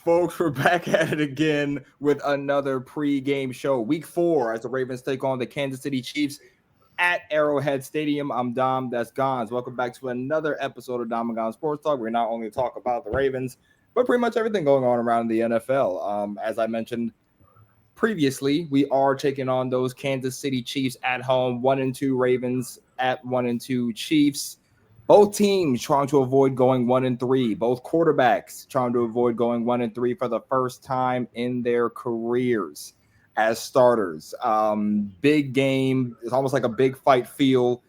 Folks, we're back at it again with another pregame show. Week 4 as the Ravens take on the Kansas City Chiefs at Arrowhead Stadium. I'm Dom, that's Gonz. Welcome back to another episode of Dom and Gonz Sports Talk. We're not only talk about the Ravens, but pretty much everything going on around the NFL. As I mentioned previously, we are taking on those Kansas City Chiefs at home, 1-2 Ravens at 1-2 Chiefs. Both teams trying to avoid going 1-3. Both quarterbacks trying to avoid going 1-3 for the first time in their careers as starters. Big game. It's almost like a big fight feel.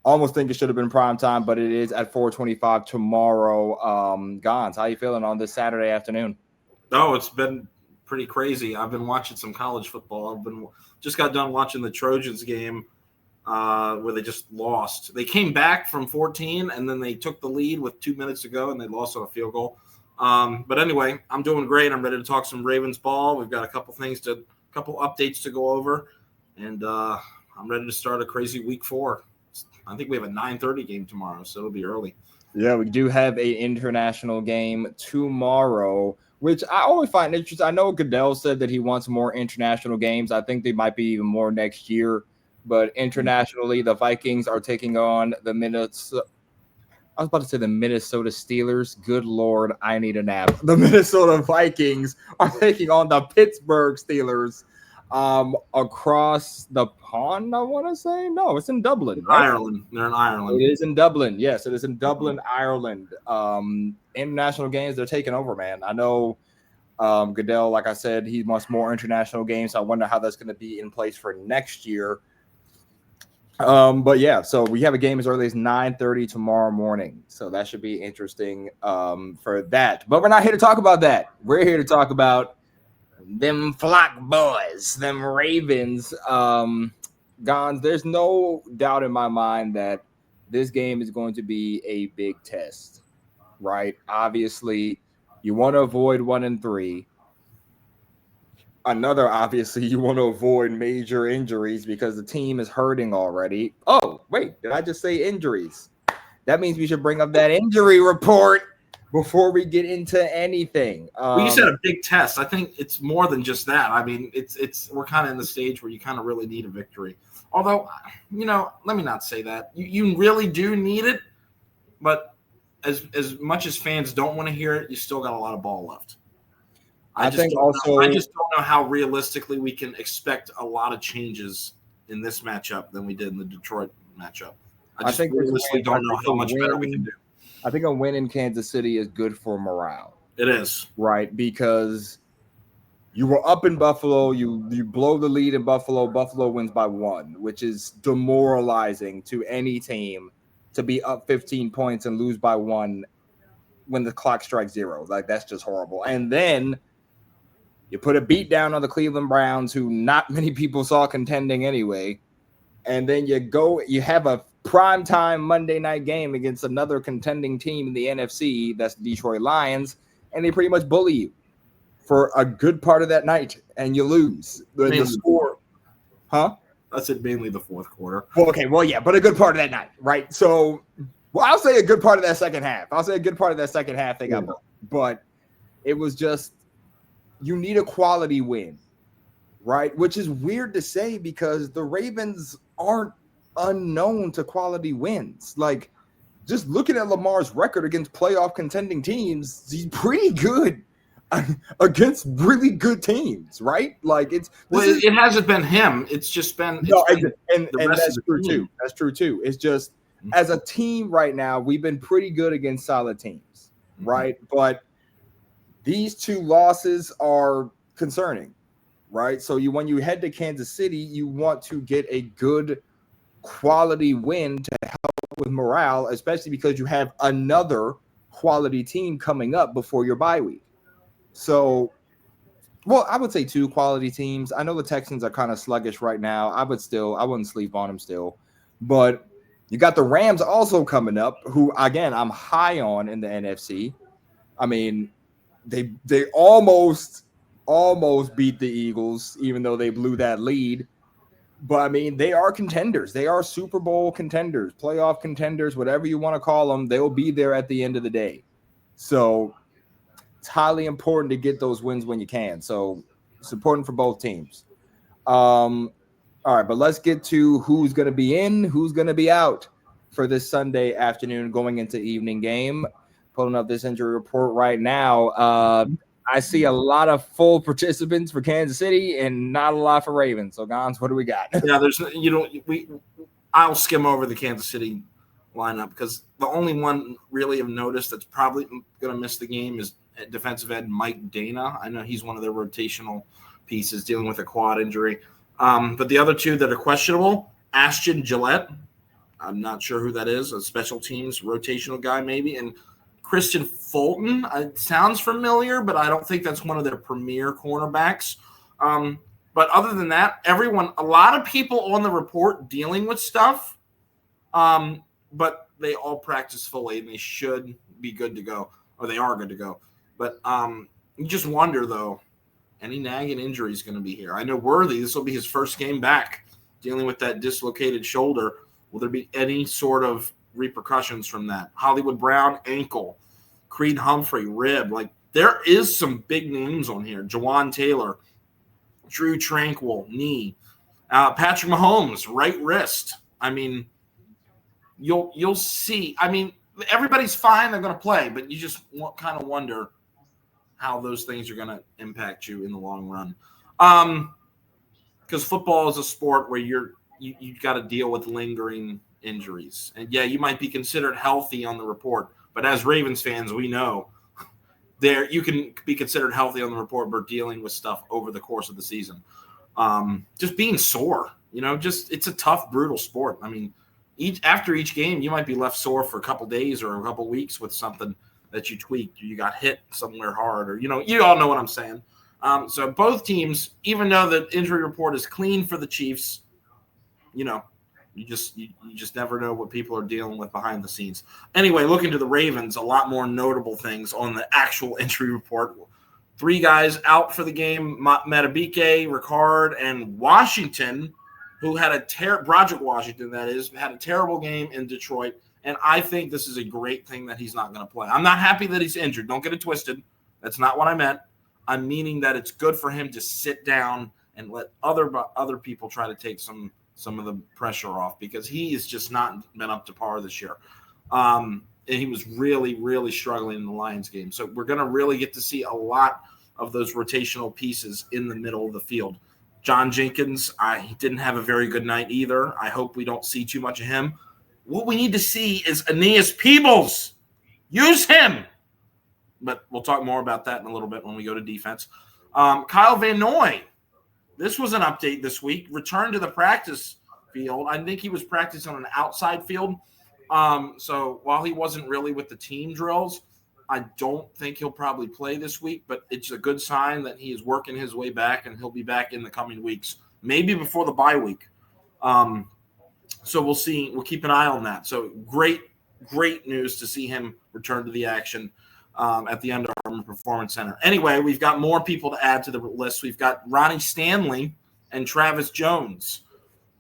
Almost think it should have been prime time, but it is at 4:25 tomorrow. Gonz, how you feeling on this Saturday afternoon? Oh, it's been pretty crazy. I've been watching some college football. Just got done watching the Trojans game. Where they just lost. They came back from 14, and then they took the lead with 2 minutes to go, and they lost on a field goal. But anyway, I'm doing great. I'm ready to talk some Ravens ball. We've got a couple updates to go over, and I'm ready to start a crazy week 4. I think we have a 9:30 game tomorrow, so it'll be early. Yeah, we do have an international game tomorrow, which I always find interesting. I know Goodell said that he wants more international games. I think they might be even more next year. But internationally, the Vikings are taking on the Minnesota Steelers. Good Lord, I need a nap. The Minnesota Vikings are taking on the Pittsburgh Steelers across the pond, I want to say. No, it's in Dublin. Right? Ireland. They're in Ireland. It is in Dublin. Yes, it is in Dublin, Ireland. International games, they're taking over, man. I know Goodell, like I said, he wants more international games. So I wonder how that's going to be in place for next year. But yeah, so we have a game as early as 9:30 tomorrow morning. So that should be interesting for that. But we're not here to talk about that. We're here to talk about them flock boys, them Ravens. Gonz, there's no doubt in my mind that this game is going to be a big test, right? Obviously, you want to avoid 1-3. Obviously, you want to avoid major injuries because the team is hurting already. Oh, wait, did I just say injuries? That means we should bring up that injury report before we get into anything. You said a big test. I think it's more than just that. I mean, we're kind of in the stage where you kind of really need a victory. Although, let me not say that. You really do need it, but as much as fans don't want to hear it, you still got a lot of ball left. I just don't know how realistically we can expect a lot of changes in this matchup than we did in the Detroit matchup. I think realistically don't know how much better we can do. I think a win in Kansas City is good for morale. It is. Right, because you were up in Buffalo, you blow the lead in Buffalo, Buffalo wins by 1, which is demoralizing to any team to be up 15 points and lose by 1 when the clock strikes 0. Like, that's just horrible. And then you put a beat down on the Cleveland Browns, who not many people saw contending anyway. And then you have a primetime Monday night game against another contending team in the NFC, that's the Detroit Lions, and they pretty much bully you for a good part of that night, and you lose. The score. Huh? I said mainly the fourth quarter. Well, okay, well, yeah, but a good part of that night, right? So, I'll say a good part of that second half. They got bullied. But it was just, you need a quality win, right? Which is weird to say because the Ravens aren't unknown to quality wins. Like, just looking at Lamar's record against playoff contending teams, he's pretty good against really good teams, right? Like, it hasn't been him. It's just been and that's true too. That's true too. It's just as a team right now, we've been pretty good against solid teams, right? But these 2 losses are concerning, right? So when you head to Kansas City, you want to get a good quality win to help with morale, especially because you have another quality team coming up before your bye week. So, I would say 2 quality teams. I know the Texans are kind of sluggish right now. I wouldn't sleep on them still. But you got the Rams also coming up, who, again, I'm high on in the NFC. I mean, they almost beat the Eagles, even though they blew that lead. But, I mean, they are contenders. They are Super Bowl contenders, playoff contenders, whatever you want to call them. They'll be there at the end of the day. So It's highly important to get those wins when you can. So it's important for both teams. All right, but let's get to who's going to be in, who's going to be out for this Sunday afternoon going into evening game. Pulling up this injury report right now. I see a lot of full participants for Kansas City and not a lot for Ravens. So, Gonz, what do we got? Yeah, I'll skim over the Kansas City lineup because the only one really of notice that's probably going to miss the game is defensive end Mike Dana. I know he's one of their rotational pieces dealing with a quad injury. But the other two that are questionable, Ashton Gillette, I'm not sure who that is, a special teams rotational guy maybe, and Christian Fulton. It sounds familiar, but I don't think that's one of their premier cornerbacks. But other than that, a lot of people on the report dealing with stuff, but they all practice fully and they should be good to go, or they are good to go. But you just wonder, though, any nagging injury is going to be here. I know Worthy, this will be his first game back dealing with that dislocated shoulder. Will there be any sort of repercussions from that? Hollywood Brown, ankle. Creed Humphrey, rib. Like, there is some big names on here. Jawan Taylor, Drew Tranquil, knee. Patrick Mahomes, right wrist. I mean, you'll see. I mean, everybody's fine. They're going to play, but you just kind of wonder how those things are going to impact you in the long run. Because football is a sport where you got to deal with lingering injuries. And, yeah, you might be considered healthy on the report, but as Ravens fans, we know you can be considered healthy on the report, but dealing with stuff over the course of the season. Just being sore, it's a tough, brutal sport. I mean, after each game, you might be left sore for a couple days or a couple weeks with something that you tweaked, or you got hit somewhere hard, or, you all know what I'm saying. So both teams, even though the injury report is clean for the Chiefs, you just never know what people are dealing with behind the scenes. Anyway, looking to the Ravens, a lot more notable things on the actual injury report. 3 guys out for the game, Matabike, Ricard, and Washington, who had Broderick Washington, that is, had a terrible game in Detroit. And I think this is a great thing that he's not going to play. I'm not happy that he's injured. Don't get it twisted. That's not what I meant. I'm meaning that it's good for him to sit down and let other people try to take some of the pressure off, because he has just not been up to par this year. And he was really, really struggling in the Lions game. So we're going to really get to see a lot of those rotational pieces in the middle of the field. John Jenkins, he didn't have a very good night either. I hope we don't see too much of him. What we need to see is Aeneas Peebles. Use him. But we'll talk more about that in a little bit when we go to defense. Kyle Van Noy. This was an update this week. Returned to the practice field. I think he was practicing on an outside field. So while he wasn't really with the team drills, I don't think he'll probably play this week. But it's a good sign that he is working his way back, and he'll be back in the coming weeks, maybe before the bye week. So we'll see. We'll keep an eye on that. So great news to see him return to the action at the Under Armour Performance Center. Anyway, we've got more people to add to the list. We've got Ronnie Stanley and Travis Jones,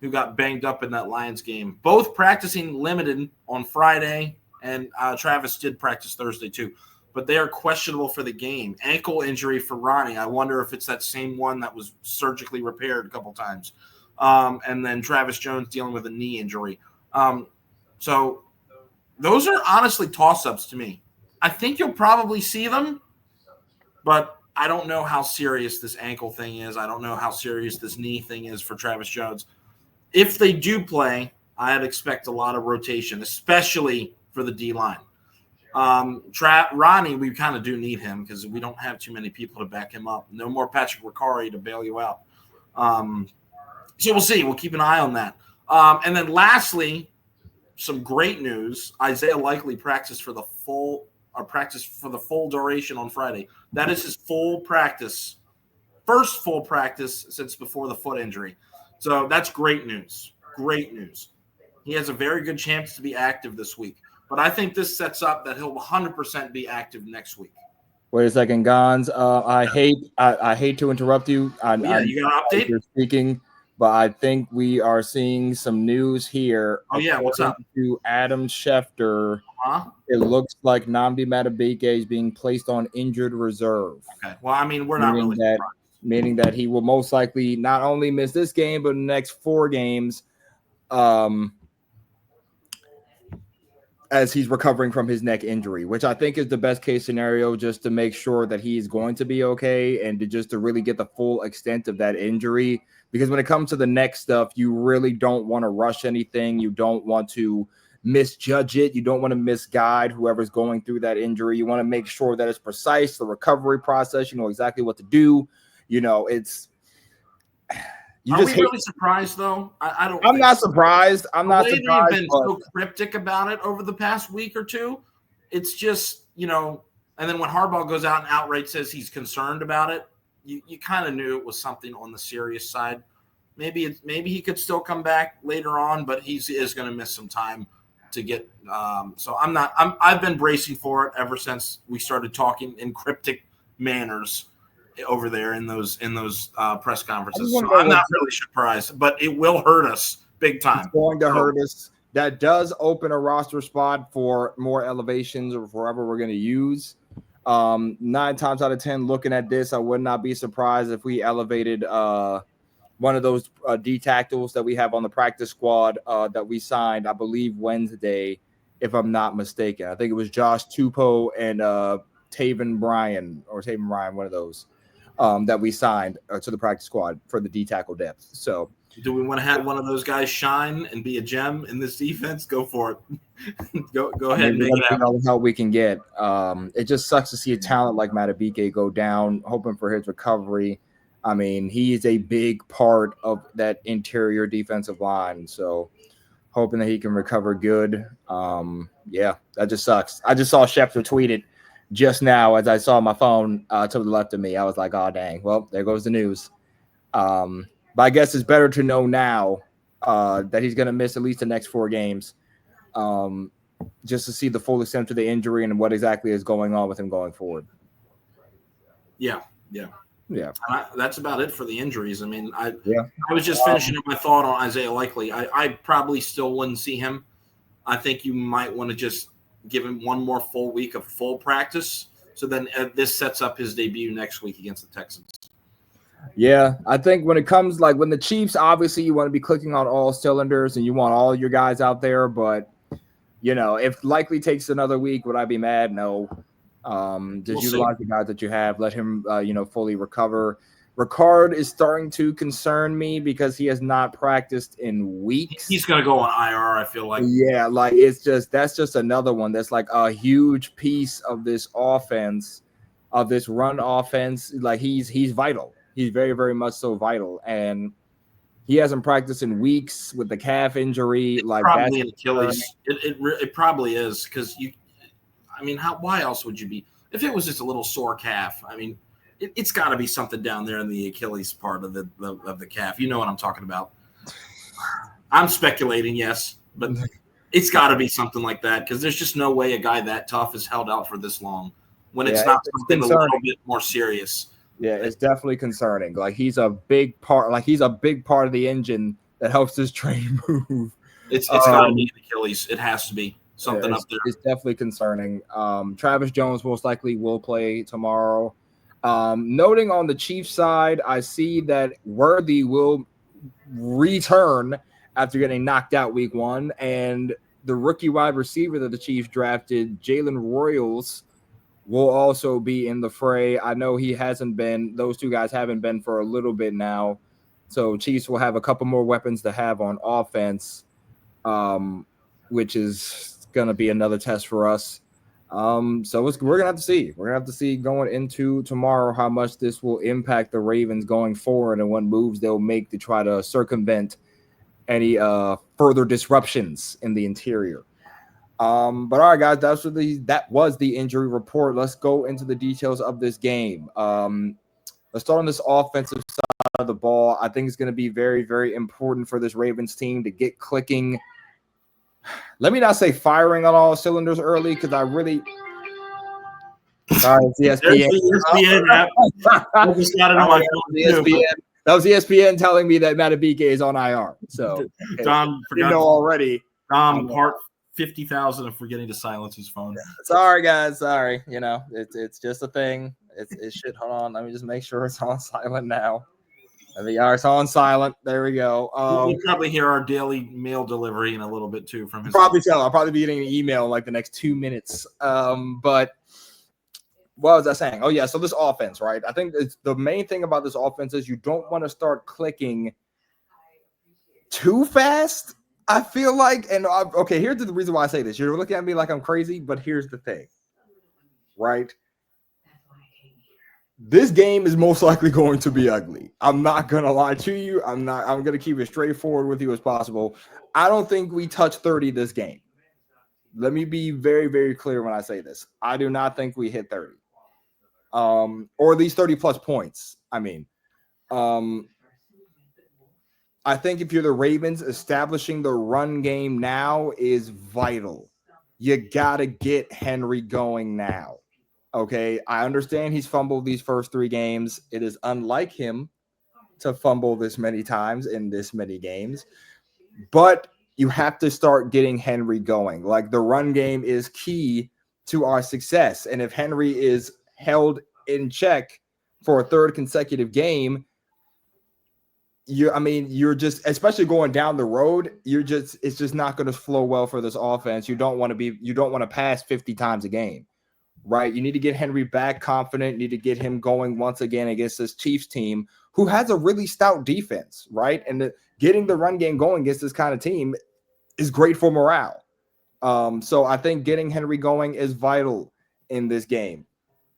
who got banged up in that Lions game. Both practicing limited on Friday, and Travis did practice Thursday too. But they are questionable for the game. Ankle injury for Ronnie. I wonder if it's that same one that was surgically repaired a couple times. And then Travis Jones dealing with a knee injury. So those are honestly toss-ups to me. I think you'll probably see them, but I don't know how serious this ankle thing is. I don't know how serious this knee thing is for Travis Jones. If they do play, I'd expect a lot of rotation, especially for the D-line. Ronnie, we kind of do need him because we don't have too many people to back him up. No more Patrick Ricari to bail you out. So we'll see. We'll keep an eye on that. And then lastly, some great news. Isaiah Likely practiced for the full duration on Friday. That is his full practice, first full practice since before the foot injury. So that's great news. Great news. He has a very good chance to be active this week. But I think this sets up that he'll 100% be active next week. Wait a second, Gonz. I hate to interrupt you. You got an update? You're speaking. but I think we are seeing some news here. Oh yeah, what's up? To Adam Schefter, it looks like Nnamdi Madubuike is being placed on injured reserve. Okay, well, I mean, we're not really surprised. Meaning that he will most likely not only miss this game, but the next 4 games, as he's recovering from his neck injury, which I think is the best case scenario, just to make sure that he's going to be okay and to really get the full extent of that injury. Because when it comes to the neck stuff, you really don't want to rush anything. You don't want to misjudge it. You don't want to misguide whoever's going through that injury. You want to make sure that it's precise, the recovery process. You know exactly what to do. You know, it's. Are we really surprised, though? I'm not surprised. I'm not surprised. They've been so cryptic about it over the past week or two. It's just, and then when Harbaugh goes out and outright says he's concerned about it, you kind of knew it was something on the serious side. Maybe he could still come back later on, but he is going to miss some time to get. So I've been bracing for it ever since we started talking in cryptic manners over there in those press conferences. So I'm not really surprised, but it will hurt us big time. It's going to hurt us. That does open a roster spot for more elevations or wherever we're going to use. 9 times out of 10, looking at this, I would not be surprised if we elevated one of those D tackles that we have on the practice squad that we signed, I believe, Wednesday, if I'm not mistaken. I think it was Josh Tupou and Taven Bryan, one of those. That we signed to the practice squad for the D tackle depth. So, do we want to have one of those guys shine and be a gem in this defense? Go for it. go ahead and make it happen. All the help we can get. It just sucks to see a talent like Madubuike go down. Hoping for his recovery. I mean, he is a big part of that interior defensive line. So, hoping that he can recover good. Yeah, that just sucks. I just saw Schefter tweet it just now as I saw my phone to the left of me. I was like, oh, dang. Well, there goes the news. But I guess it's better to know now that he's going to miss at least the next 4 games just to see the full extent of the injury and what exactly is going on with him going forward. Yeah. That's about it for the injuries. I mean, I was just finishing up my thought on Isaiah Likely. I probably still wouldn't see him. I think you might want to just give him one more full week of full practice. So then this sets up his debut next week against the Texans. Yeah, I think when it comes, like when the Chiefs, obviously you want to be clicking on all cylinders and you want all your guys out there. But, if Likely takes another week, would I be mad? No. Just utilize the guys that you have. Let him, fully recover. Ricard is starting to concern me because he has not practiced in weeks. He's going to go on IR, I feel like. Yeah, like that's just another one that's like a huge piece of this offense, of this run offense. Like he's vital. He's very, very much so vital. And he hasn't practiced in weeks with the calf injury. It's like probably an Achilles. It probably is because why else would you be? If it was just a little sore calf, I mean, it's got to be something down there in the Achilles part of the calf. You know what I'm talking about. I'm speculating, yes, but it's got to be something like that because there's just no way a guy that tough is held out for this long when it's not something a little bit more serious. Yeah, it's definitely concerning. Like he's a big part. Like he's a big part of the engine that helps this train move. It's got to be an Achilles. It has to be something up there. It's definitely concerning. Travis Jones most likely will play tomorrow. Noting on the Chiefs side, I see that Worthy will return after getting knocked out week 1, and the rookie wide receiver that the Chiefs drafted, Jalen Royals, will also be in the fray. I know he hasn't been; those two guys haven't been for a little bit now, so Chiefs will have a couple more weapons to have on offense, which is going to be another test for us. So we're gonna have to see. We're gonna have to see going into tomorrow how much this will impact the Ravens going forward and what moves they'll make to try to circumvent any further disruptions in the interior. But all right, guys, that was the injury report. Let's go into the details of this game. Let's start on this offensive side of the ball. I think it's going to be very, very important for this Ravens team to get clicking. Let me not say firing on all cylinders early because I really. Sorry, it's ESPN. ESPN. I just got it on my phone. ESPN. That was ESPN telling me that Matabike is on IR. So okay. Dom forgot. Know already. Dom part 50,000 of forgetting to silence his phone. Sorry, guys. Sorry. It's just a thing. It's shit. Hold on. Let me just make sure it's on silent now. It's on silent. There we go. We'll probably hear our daily mail delivery in a little bit too from his. I'll probably be getting an email in like the next 2 minutes. But what was I saying? Oh yeah. So this offense, right? I think the main thing about this offense is you don't want to start clicking too fast. I feel like, and okay, here's the reason why I say this. You're looking at me like I'm crazy, but here's the thing, right? This game is most likely going to be ugly. I'm not going to lie to you. I'm going to keep it straightforward with you as possible. I don't think we touch 30 this game. Let me be very, very clear when I say this. I do not think we hit 30. Or at least 30 plus points. I mean, I think if you're the Ravens, establishing the run game now is vital. You got to get Henry going now. Okay, I understand he's fumbled these first 3 games. It is unlike him to fumble this many times in this many games. But you have to start getting Henry going. Like, the run game is key to our success. And if Henry is held in check for a 3rd consecutive game, you're just, especially going down the road, it's just not going to flow well for this offense. You don't want to pass 50 times a game. Right, you need to get Henry back confident. You need to get him going once again against this Chiefs team, who has a really stout defense, right? And getting the run game going against this kind of team is great for morale. So I think getting Henry going is vital in this game.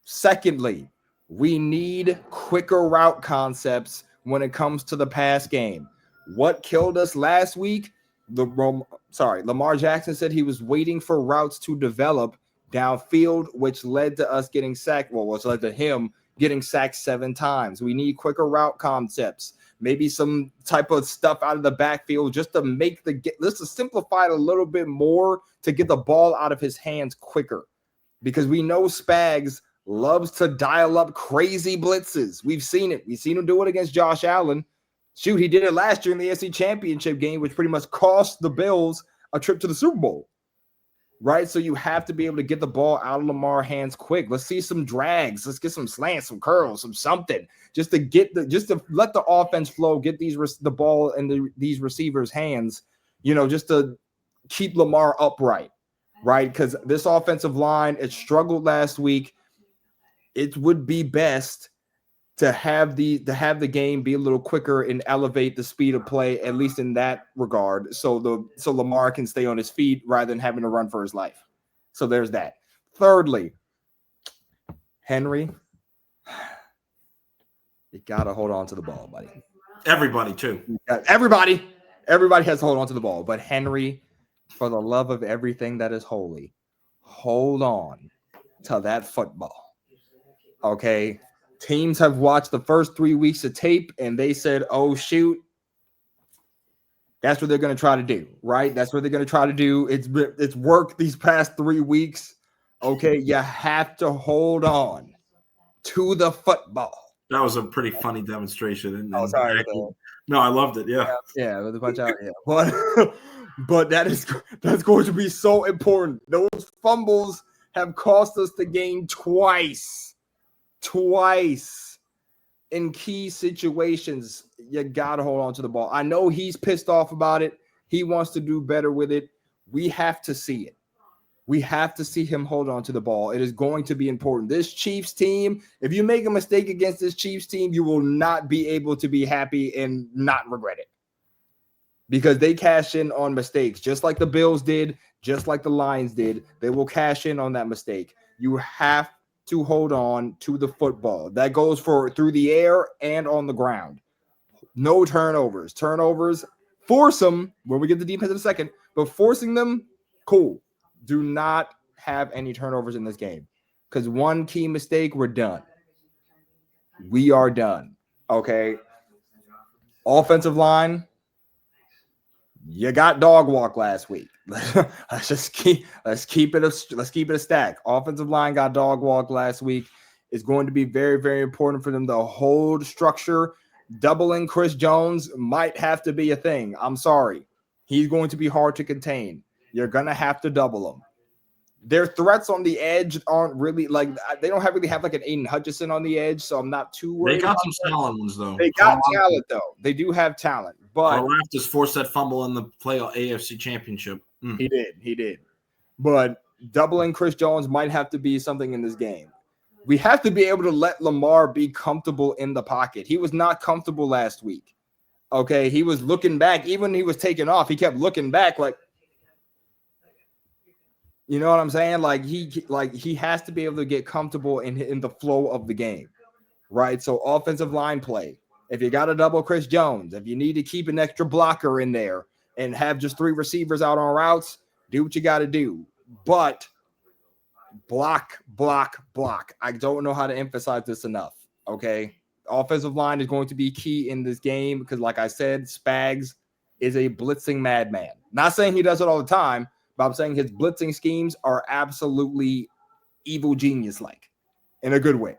Secondly, we need quicker route concepts when it comes to the pass game. What killed us last week? Lamar Jackson said he was waiting for routes to develop downfield, which led to us getting sacked. Well, which led to him getting sacked 7 times. We need quicker route concepts, maybe some type of stuff out of the backfield just to make let's simplify it a little bit more to get the ball out of his hands quicker, because we know Spags loves to dial up crazy blitzes. We've seen it. We've seen him do it against Josh Allen. Shoot, he did it last year in the AFC Championship game, which pretty much cost the Bills a trip to the Super Bowl. Right, so you have to be able to get the ball out of Lamar's hands quick. Let's see some drags. Let's get some slants, some curls, some something, just to let the offense flow. Get the ball in these receivers' hands, just to keep Lamar upright, right? Because this offensive line, it struggled last week. It would be best to have the game be a little quicker and elevate the speed of play, at least in that regard, so Lamar can stay on his feet rather than having to run for his life. So there's that. Thirdly, Henry, you gotta hold on to the ball, buddy. Everybody too. Everybody has to hold on to the ball, but Henry, for the love of everything that is holy, hold on to that football. Okay. Teams have watched the first 3 weeks of tape and they said, oh, shoot, that's what they're going to try to do, right? That's what they're going to try to do. It's worked these past 3 weeks. Okay, you have to hold on to the football. That was a pretty funny demonstration. Sorry. No, I loved it. Yeah. With a bunch out. Yeah. But that's going to be so important. Those fumbles have cost us the game twice in key situations. You gotta hold on to the ball. I know he's pissed off about it. He wants to do better with it. We have to see it. We have to see him hold on to the ball. It is going to be important. This Chiefs team, if you make a mistake against this Chiefs team, you will not be able to be happy and not regret it, because they cash in on mistakes, just like the Bills did, just like the Lions did. They will cash in on that mistake. You have to hold on to the football. That goes for through the air and on the ground. No turnovers. Force them when we get the defense in a second, but forcing them, cool. Do not have any turnovers in this game, because one key mistake, we're done. We are done. Okay. Offensive line, you got dog walk last week. let's keep it a stack. Offensive line got dog walk last week. It's going to be very, very important for them to hold structure, doubling Chris Jones might have to be a thing. I'm sorry. He's going to be hard to contain. You're going to have to double him. Their threats on the edge aren't really like they don't really have like an Aiden Hutchinson on the edge, so I'm not too worried. They got some solid ones though. They got talent though. They do have talent, but just forced that fumble in the playoff AFC Championship. He did. But doubling Chris Jones might have to be something in this game. We have to be able to let Lamar be comfortable in the pocket. He was not comfortable last week. Okay, he was looking back. Even when he was taking off, he kept looking back like, you know what I'm saying? Like he has to be able to get comfortable in the flow of the game, right? So offensive line play. If you got to double Chris Jones, if you need to keep an extra blocker in there and have just 3 receivers out on routes, do what you got to do. But block. I don't know how to emphasize this enough, okay? Offensive line is going to be key in this game because, like I said, Spags is a blitzing madman. Not saying he does it all the time, but I'm saying his blitzing schemes are absolutely evil genius-like in a good way.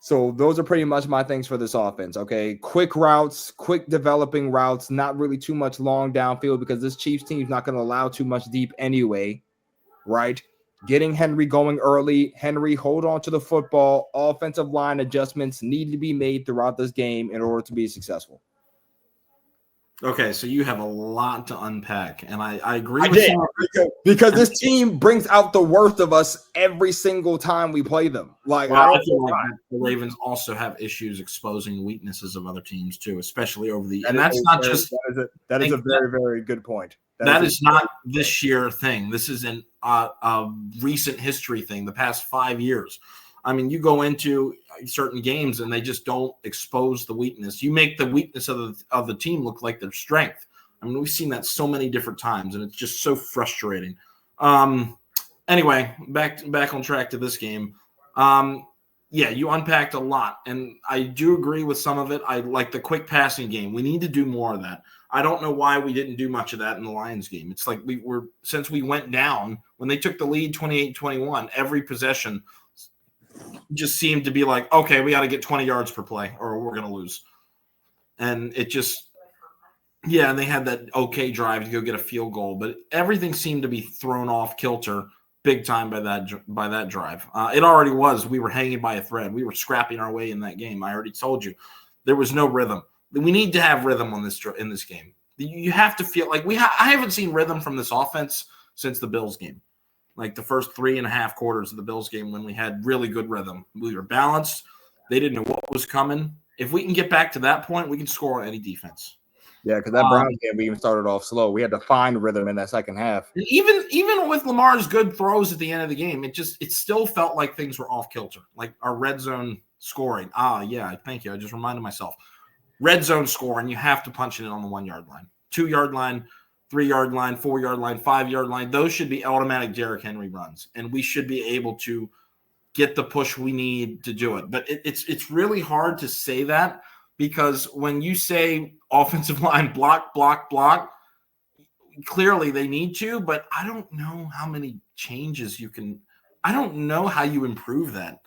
So those are pretty much my things for this offense, okay? Quick routes, quick developing routes, not really too much long downfield because this Chiefs team is not going to allow too much deep anyway, right? Getting Henry going early. Henry, hold on to the football. Offensive line adjustments need to be made throughout this game in order to be successful. Okay, so you have a lot to unpack, and I agree with you. Because this team brings out the worst of us every single time we play them. Like, I feel like the Ravens also have issues exposing weaknesses of other teams too, especially over the. And that's not just that is a very, very good point. That is not this year thing. This is a recent history thing. The past 5 years. I mean, you go into certain games and they just don't expose the weakness. You make the weakness of the team look like their strength. I mean, we've seen that so many different times, and it's just so frustrating. Anyway, back on track to this game. Yeah, you unpacked a lot, and I do agree with some of it. I like the quick passing game. We need to do more of that. I don't know why we didn't do much of that in the Lions game. It's like since we went down, when they took the lead 28-21, every possession – just seemed to be like, okay, we got to get 20 yards per play or we're going to lose. And it just, and they had that okay drive to go get a field goal, but everything seemed to be thrown off kilter big time by that drive. It already was. We were hanging by a thread. We were scrapping our way in that game. I already told you there was no rhythm. We need to have rhythm in this game. You have to feel like I haven't seen rhythm from this offense since the Bills game. Like the first 3.5 quarters of the Bills game when we had really good rhythm. We were balanced. They didn't know what was coming. If we can get back to that point, we can score on any defense. Yeah, because that Browns game, we even started off slow. We had to find rhythm in that second half. And even with Lamar's good throws at the end of the game, it still felt like things were off kilter. Like our red zone scoring. Yeah, thank you. I just reminded myself. Red zone scoring, you have to punch it in on the 1 yard line, 2 yard line, 3 yard line, 4 yard line, 5 yard line. Those should be automatic Derrick Henry runs, and we should be able to get the push we need to do it. But it's really hard to say that because when you say offensive line block, clearly they need to, but I don't know how many changes you can – I don't know how you improve that.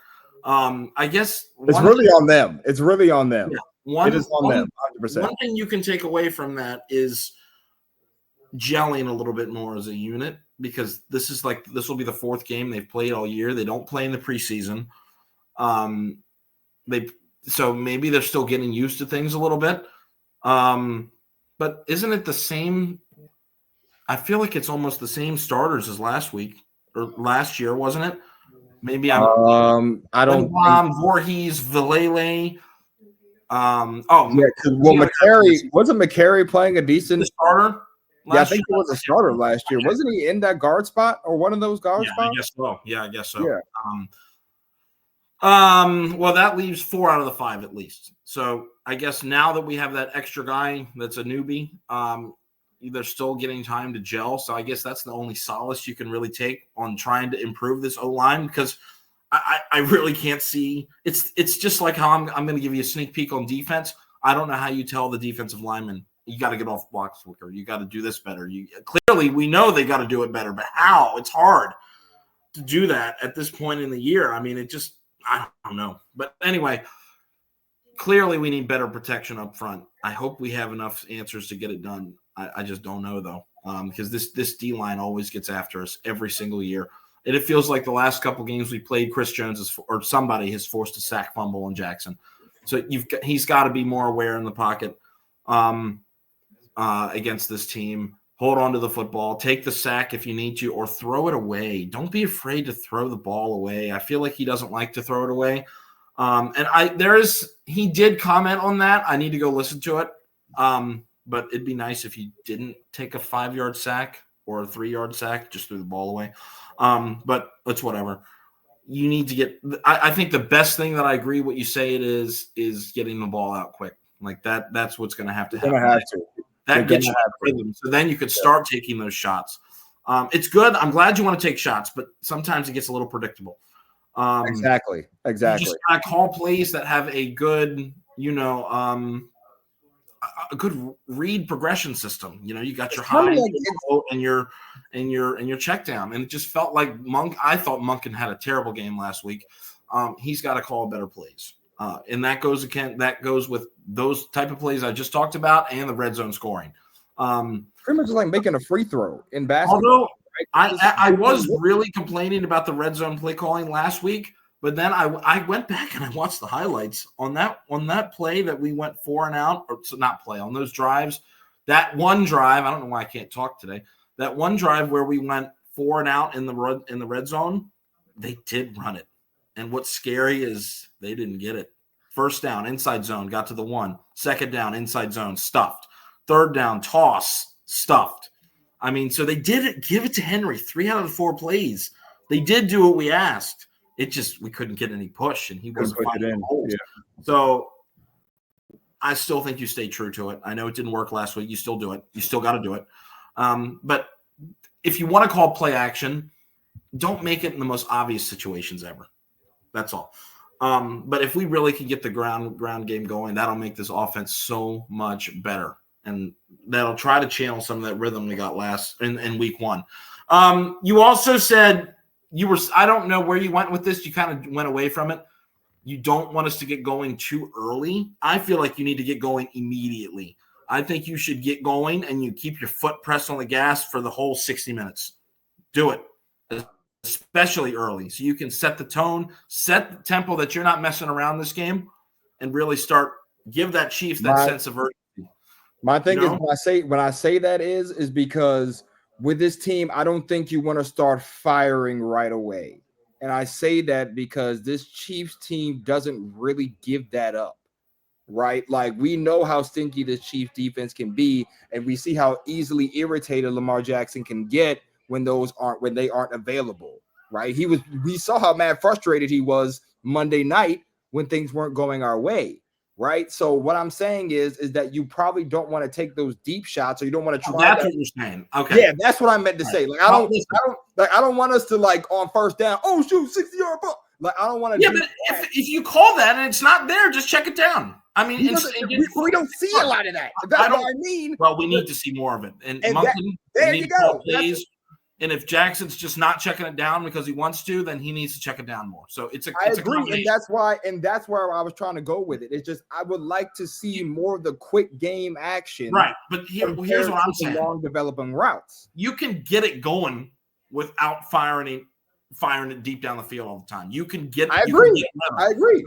I guess – It's really on them. It is on them, 100%. One thing you can take away from that is – gelling a little bit more as a unit because this will be the 4th game they've played all year. They don't play in the preseason. So maybe they're still getting used to things a little bit. But isn't it the same? I feel like it's almost the same starters as last week or last year, wasn't it? Maybe I don't. Voorhees, Villele. Wasn't McCary playing a decent starter? I think he was a starter last year. Wasn't he in that guard spot or one of those guard spots? I guess so. Yeah. Well, that leaves 4 out of the 5 at least. So I guess now that we have that extra guy that's a newbie, they're still getting time to gel. So I guess that's the only solace you can really take on trying to improve this O-line because I really can't see. It's just like how I'm going to give you a sneak peek on defense. I don't know how you tell the defensive lineman, you got to get off blocks quicker. You got to do this better. Clearly, we know they got to do it better, but how? It's hard to do that at this point in the year. I mean, I don't know. But anyway, clearly we need better protection up front. I hope we have enough answers to get it done. I just don't know, though, because this D-line always gets after us every single year. And it feels like the last couple games we played, Chris Jones or somebody has forced a sack fumble on Jackson. So he's got to be more aware in the pocket against this team. Hold on to the football. Take the sack if you need to, or throw it away. Don't be afraid to throw the ball away. I feel like he doesn't like to throw it away. He did comment on that. I need to go listen to it. But it'd be nice if he didn't take a 5-yard sack or a 3-yard sack, just threw the ball away. But it's whatever. You need to get – I think the best thing that I agree what you say it is getting the ball out quick. Like that's what's going to have to happen. That gets you rhythm. So then you could start taking those shots. It's good. I'm glad you want to take shots, but sometimes it gets a little predictable. Exactly. You just gotta call plays that have a good, a good read progression system. You got your high and your check down, and it just felt like I thought Monken had a terrible game last week. He's got to call better plays, and that goes with those type of plays I just talked about and the red zone scoring. Pretty much like making a free throw in basketball. Although I was really complaining about the red zone play calling last week, but then I went back and I watched the highlights on that play that we went 4 and out, or not play on those drives. That one drive, I don't know why I can't talk today. That one drive where we went 4 and out in the red zone, they did run it. And what's scary is they didn't get it. First down, inside zone, got to the 1. Second down, inside zone, stuffed. Third down, toss, stuffed. I mean, so they did give it to Henry 3 out of the 4 plays. They did do what we asked. It just we couldn't get any push, and he wasn't finding the holes. Yeah. So I still think you stay true to it. I know it didn't work last week. You still do it. You still got to do it. But if you want to call play action, don't make it in the most obvious situations ever. That's all. But if we really can get the ground game going, that'll make this offense so much better. And that'll try to channel some of that rhythm we got in week 1. You also said I don't know where you went with this. You kind of went away from it. You don't want us to get going too early. I feel like you need to get going immediately. I think you should get going and you keep your foot pressed on the gas for the whole 60 minutes. Do it, especially early, so you can set the tone, set the tempo that you're not messing around this game, and really give that Chiefs that sense of urgency. My thing is when I say that is because with this team, I don't think you want to start firing right away. And I say that because this Chiefs team doesn't really give that up, right? Like we know how stinky this Chiefs defense can be, and we see how easily irritated Lamar Jackson can get when they aren't available, right? We saw how mad frustrated he was Monday night when things weren't going our way. Right. So what I'm saying is that you probably don't want to take those deep shots, or you don't want to try. That's what you're saying. Okay. Yeah, that's what I meant to say. Like I don't want us to on first down. Oh shoot, 60-yard ball. Like I don't want to. Yeah, but if you call that and it's not there, just check it down. I mean, we don't see a lot of that. That's what I mean. Well, we need to see more of it. And there you go. And if Jackson's just not checking it down because he wants to, then he needs to check it down more. So I agree, and that's where I was trying to go with it. It's just I would like to see more of the quick game action. Right, but here's what I'm saying: long developing routes. You can get it going without firing it deep down the field all the time. You can get. I agree.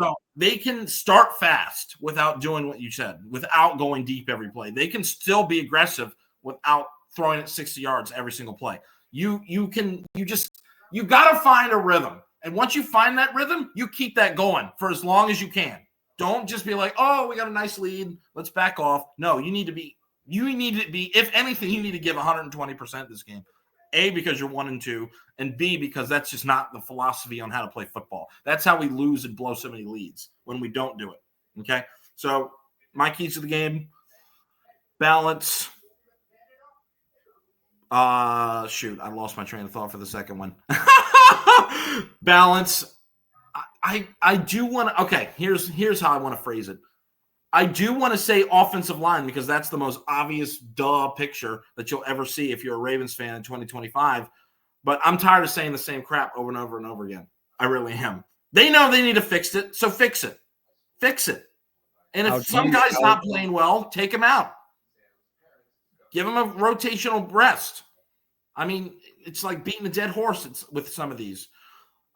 So they can start fast without doing what you said, without going deep every play. They can still be aggressive without throwing it 60 yards every single play. You got to find a rhythm. And once you find that rhythm, you keep that going for as long as you can. Don't just be like, oh, we got a nice lead, let's back off. No, you need to be, if anything, you need to give 120% this game. A, because you're 1-2, and B, because that's just not the philosophy on how to play football. That's how we lose and blow so many leads, when we don't do it. Okay? So my keys to the game, balance. Shoot, I lost my train of thought for the second one. Balance. I do want to. Okay, here's how I want to phrase it. I do want to say offensive line because that's the most obvious picture that you'll ever see if you're a Ravens fan in 2025. But I'm tired of saying the same crap over and over and over again. I really am. They know they need to fix it, so fix it. Fix it. And if some guy's not playing well, take him out. Give him a rotational rest. I mean, it's like beating a dead horse with some of these.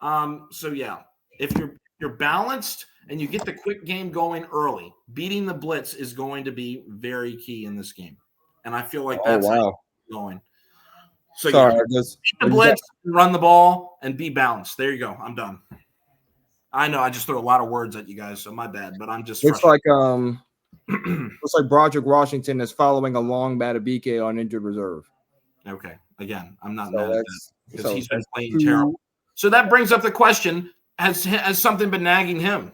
So yeah, if you're balanced and you get the quick game going early, beating the blitz is going to be very key in this game. And I feel like that's going. So beat the blitz, run the ball, and be balanced. There you go. I'm done. I know I just threw a lot of words at you guys, so my bad. But I'm just looks like Broderick Washington is following along Matabike on injured reserve. Okay. Again, I'm not mad at that because he's been playing terrible. So that brings up the question: Has something been nagging him?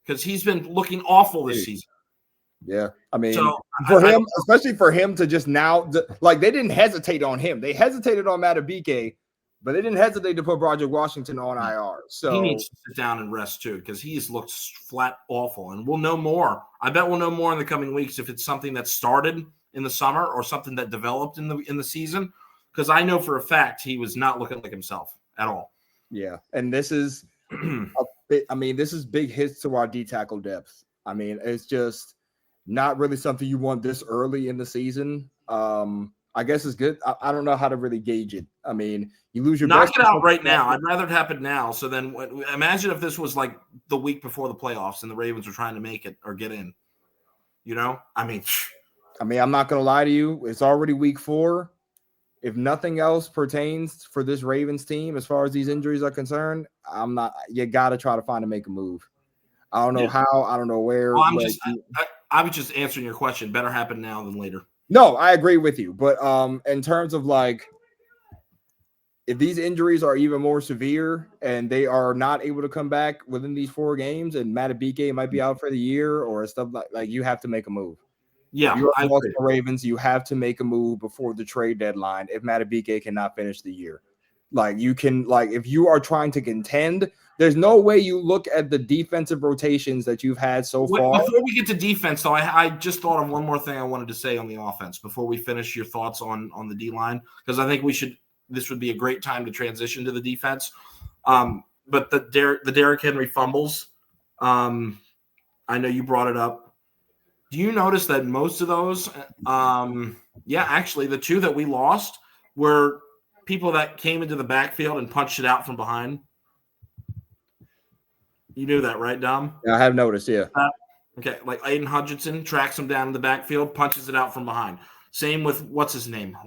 Because he's been looking awful this season. Yeah, I mean, especially for him to just now, like they didn't hesitate on him. They hesitated on Matabike, but they didn't hesitate to put Broderick Washington on IR. So he needs to sit down and rest too, because he's looked flat awful. And we'll know more. I bet we'll know more in the coming weeks if it's something that started in the summer or something that developed in the season. Because I know for a fact he was not looking like himself at all. Yeah, and this is, this is big hits to our D tackle depth. I mean, it's just not really something you want this early in the season. I guess it's good. I don't know how to really gauge it. I mean, you lose your knock it out right now. I'd rather it happen now. So then, imagine if this was like the week before the playoffs and the Ravens were trying to make it or get in. You know, I mean, I'm not gonna lie to you. It's already week 4. If nothing else pertains for this Ravens team, as far as these injuries are concerned, you got to try to make a move. I don't know how, I don't know where. Well, I was just answering your question. Better happen now than later. No, I agree with you. But in terms of like, if these injuries are even more severe and they are not able to come back within these 4 games and Matabike might be out for the year or stuff like you have to make a move. Yeah, you're the Ravens. You have to make a move before the trade deadline if Matabike cannot finish the year. Like you can, like if you are trying to contend, there's no way you look at the defensive rotations that you've had so far. Before we get to defense, though, I just thought of one more thing I wanted to say on the offense before we finish your thoughts on the D line, because I think this would be a great time to transition to the defense. But the Derrick Henry fumbles, I know you brought it up. Do you notice that most of those, actually the 2 that we lost were people that came into the backfield and punched it out from behind? You knew that, right, Dom? Yeah, I have noticed, yeah. Okay, like Aiden Hutchinson tracks him down in the backfield, punches it out from behind. Same with, what's his name?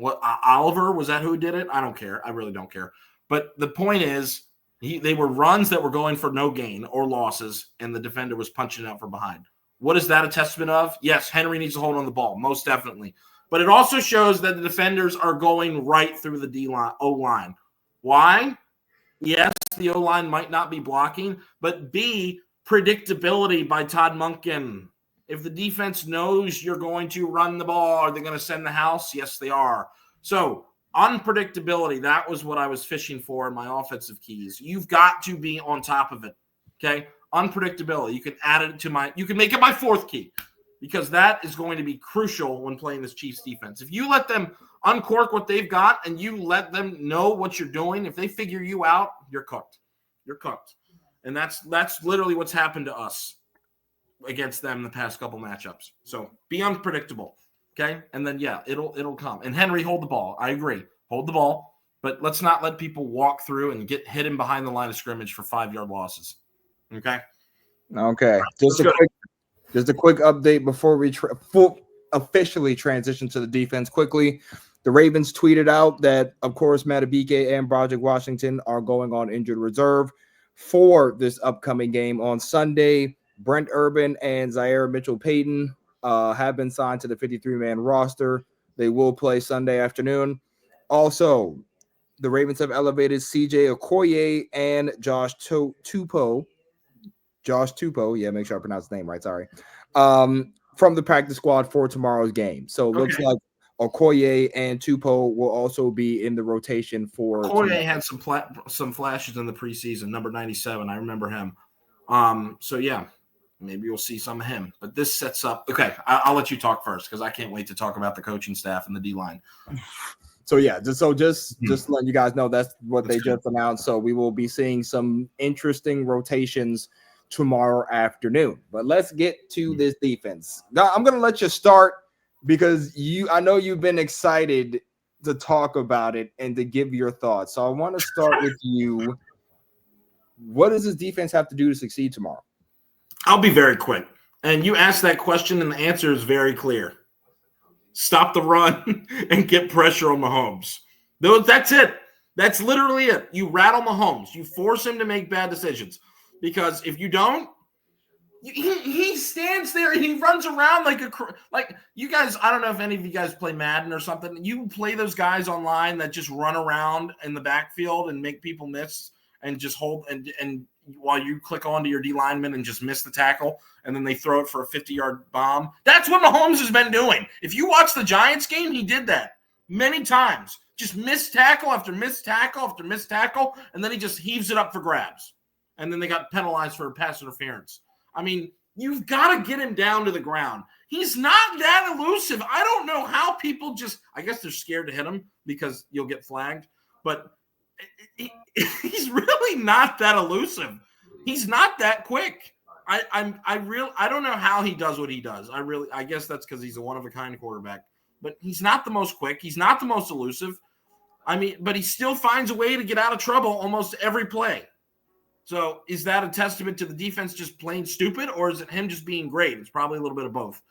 Oliver, was that who did it? I don't care. I really don't care. But the point is, they were runs that were going for no gain or losses, and the defender was punching it out from behind. What is that a testament of? Yes, Henry needs to hold on the ball, most definitely. But it also shows that the defenders are going right through the O-line. Why? Yes, the O-line might not be blocking, but B, predictability by Todd Monken. If the defense knows you're going to run the ball, are they going to send the house? Yes, they are. So unpredictability, that was what I was fishing for in my offensive keys. You've got to be on top of it, okay? Unpredictability. You can add it you can make it my 4th key, because that is going to be crucial when playing this Chiefs defense. If you let them uncork what they've got and you let them know what you're doing, if they figure you out, you're cooked. You're cooked. And that's literally what's happened to us against them in the past couple matchups. So be unpredictable. Okay. And then it'll come. And Henry, hold the ball. I agree. Hold the ball. But let's not let people walk through and get hidden behind the line of scrimmage for 5-yard losses. Okay. Just a quick update before we officially transition to the defense quickly. The Ravens tweeted out that, of course, Matabike and Broderick Washington are going on injured reserve for this upcoming game on Sunday. Brent Urban and Zaire Mitchell-Payton have been signed to the 53-man roster. They will play Sunday afternoon. Also, the Ravens have elevated CJ Okoye and Josh Tupou. Make sure I pronounce his name right. Sorry. From the practice squad for tomorrow's game. So it looks like Okoye and Tupou will also be in the rotation for. Okoye had some flashes in the preseason. Number 97, I remember him. Maybe you'll see some of him. But this sets up. Okay, I'll let you talk first because I can't wait to talk about the coaching staff and the D line. So just letting you guys know that's what they just announced. So we will be seeing some interesting rotations tomorrow afternoon. But let's get to this defense. Now, I'm going to let you start because I know you've been excited to talk about it and to give your thoughts. So I want to start with you. What does this defense have to do to succeed tomorrow? I'll be very quick. And you asked that question, and the answer is very clear. Stop the run and get pressure on Mahomes. That's it. That's literally it. You rattle Mahomes. You force him to make bad decisions. Because if you don't, he stands there and he runs around like you guys. I don't know if any of you guys play Madden or something. You play those guys online that just run around in the backfield and make people miss and just hold and while you click onto your D lineman and just miss the tackle and then they throw it for a 50-yard bomb. That's what Mahomes has been doing. If you watch the Giants game, he did that many times. Just missed tackle after missed tackle after missed tackle, and then he just heaves it up for grabs. And then they got penalized for pass interference. I mean, you've got to get him down to the ground. He's not that elusive. I don't know how people I guess they're scared to hit him because you'll get flagged. But he's really not that elusive. He's not that quick. I don't know how he does what he does. I guess that's because he's a one-of-a-kind quarterback. But he's not the most quick. He's not the most elusive. I mean, but he still finds a way to get out of trouble almost every play. So is that a testament to the defense just plain stupid, or is it him just being great? It's probably a little bit of both.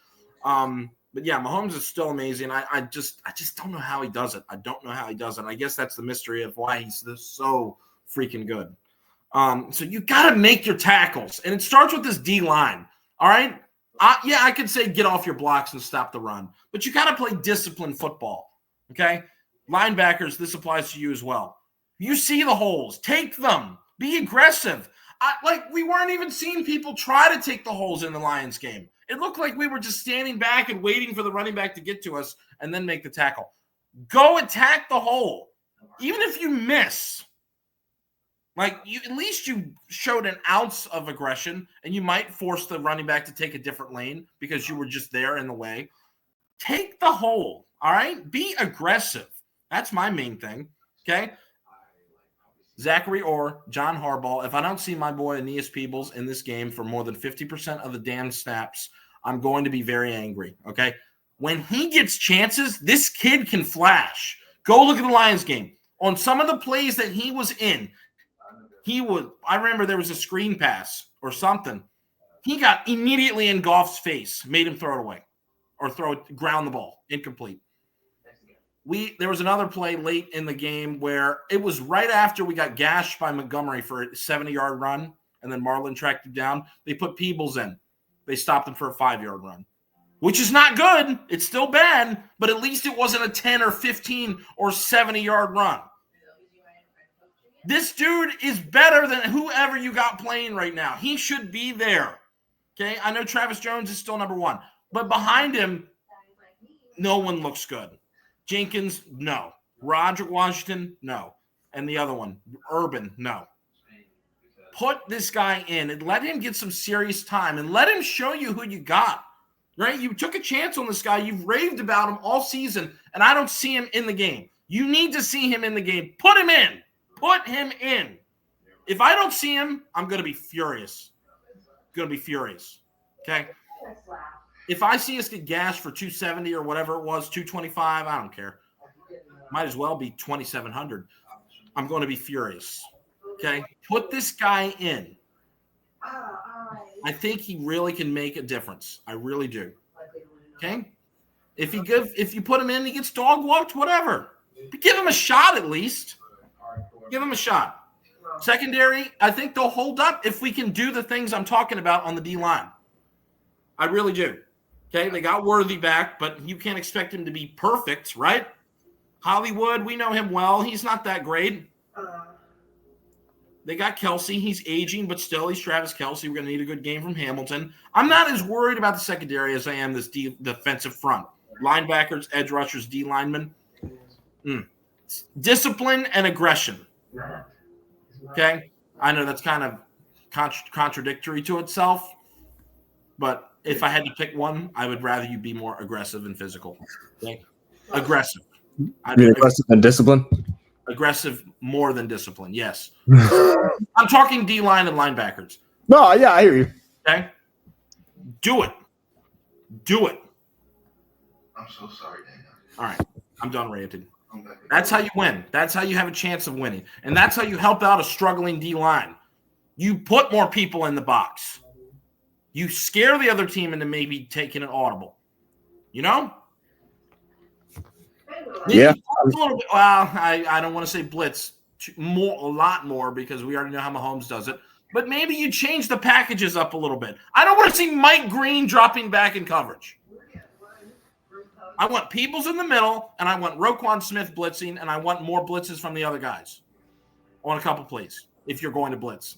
But yeah, Mahomes is still amazing. I just don't know how he does it. I don't know how he does it. I guess that's the mystery of why he's so freaking good. So you got to make your tackles, and it starts with this D line. All right. I could say get off your blocks and stop the run, but you got to play disciplined football. Okay. Linebackers, this applies to you as well. You see the holes, take them. Be aggressive. We weren't even seeing people try to take the holes in the Lions game. It looked like we were just standing back and waiting for the running back to get to us and then make the tackle. Go attack the hole. Even if you miss, at least you showed an ounce of aggression, and you might force the running back to take a different lane because you were just there in the way. Take the hole, all right? Be aggressive. That's my main thing, okay? Zachary Orr, John Harbaugh, if I don't see my boy Aeneas Peebles in this game for more than 50% of the damn snaps, I'm going to be very angry, okay? When he gets chances, this kid can flash. Go look at the Lions game. On some of the plays that he was in, I remember there was a screen pass or something. He got immediately in Goff's face, made him throw it away or ground the ball, incomplete. There was another play late in the game where it was right after we got gashed by Montgomery for a 70-yard run, and then Marlon tracked him down. They put Peebles in. They stopped him for a 5-yard run, which is not good. It's still bad, but at least it wasn't a 10 or 15 or 70-yard run. This dude is better than whoever you got playing right now. He should be there. Okay, I know Travis Jones is still number one, but behind him, no one looks good. Jenkins, no. Roderick Washington, no. And the other one, Urban, no. Put this guy in and let him get some serious time and let him show you who you got, right? You took a chance on this guy. You've raved about him all season, and I don't see him in the game. You need to see him in the game. Put him in. Put him in. If I don't see him, I'm going to be furious. Okay? If I see us get gashed for 270 or whatever it was, 225, I don't care. Might as well be 2,700. I'm going to be furious. Okay? Put this guy in. I think he really can make a difference. I really do. Okay? If you put him in, he gets dog walked, whatever. Give him a shot at least. Give him a shot. Secondary, I think they'll hold up if we can do the things I'm talking about on the D-line. I really do. Okay, they got Worthy back, but you can't expect him to be perfect, right? Hollywood, we know him well. He's not that great. They got Kelsey. He's aging, but still, he's Travis Kelsey. We're going to need a good game from Hamilton. I'm not as worried about the secondary as I am this defensive front. Linebackers, edge rushers, D linemen. Discipline and aggression. Okay? I know that's kind of contradictory to itself, but if I had to pick one, I would rather you be more aggressive and physical. Okay? Aggressive. Aggressive and discipline? Aggressive more than discipline, yes. I'm talking D-line and linebackers. No, yeah, I hear you. Okay? Do it. Do it. I'm so sorry, Daniel. All right. I'm done ranting. That's how you win. That's how you have a chance of winning. And that's how you help out a struggling D-line. You put more people in the box. You scare the other team into maybe taking an audible. You know? Yeah. A little bit, well, I don't want to say blitz a lot more because we already know how Mahomes does it. But maybe you change the packages up a little bit. I don't want to see Mike Green dropping back in coverage. I want Peoples in the middle, and I want Roquan Smith blitzing, and I want more blitzes from the other guys. I want a couple plays if you're going to blitz.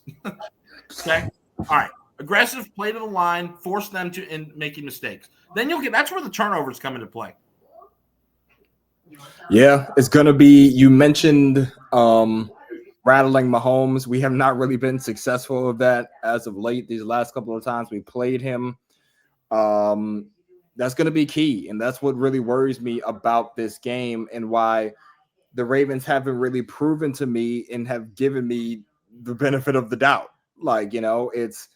Okay? All right. Aggressive, play to the line, force them to in making mistakes. Then you'll get – that's where the turnovers come into play. Yeah, it's going to be – you mentioned rattling Mahomes. We have not really been successful with that as of late. These last couple of times we played him. That's going to be key, and that's what really worries me about this game and why the Ravens haven't really proven to me and have given me the benefit of the doubt. Like, you know, it's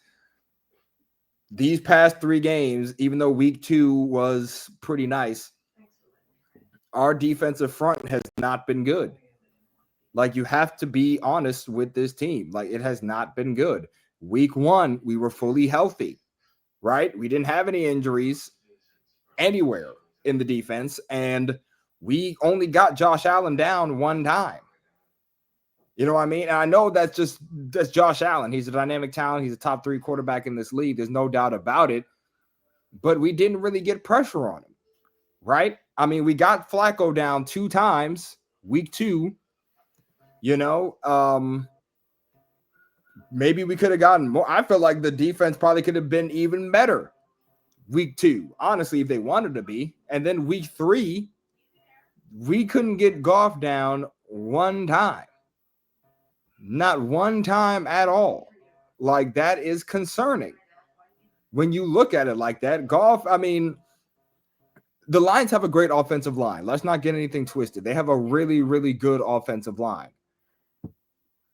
these past 3 games, even though week 2 was pretty nice, our defensive front has not been good. Like, you have to be honest with this team. Like, it has not been good. Week 1, we were fully healthy, right? We didn't have any injuries anywhere in the defense, and we only got Josh Allen down 1 time. You know what I mean? And I know that's Josh Allen. He's a dynamic talent. He's a top 3 quarterback in this league. There's no doubt about it. But we didn't really get pressure on him, right? I mean, we got Flacco down 2 times, week 2. You know, maybe we could have gotten more. I feel like the defense probably could have been even better week 2, honestly, if they wanted to be. And then week 3, we couldn't get Goff down 1 time. Not 1 time at all. Like, that is concerning. When you look at it like that, Goff, I mean, the Lions have a great offensive line. Let's not get anything twisted. They have a really, really good offensive line.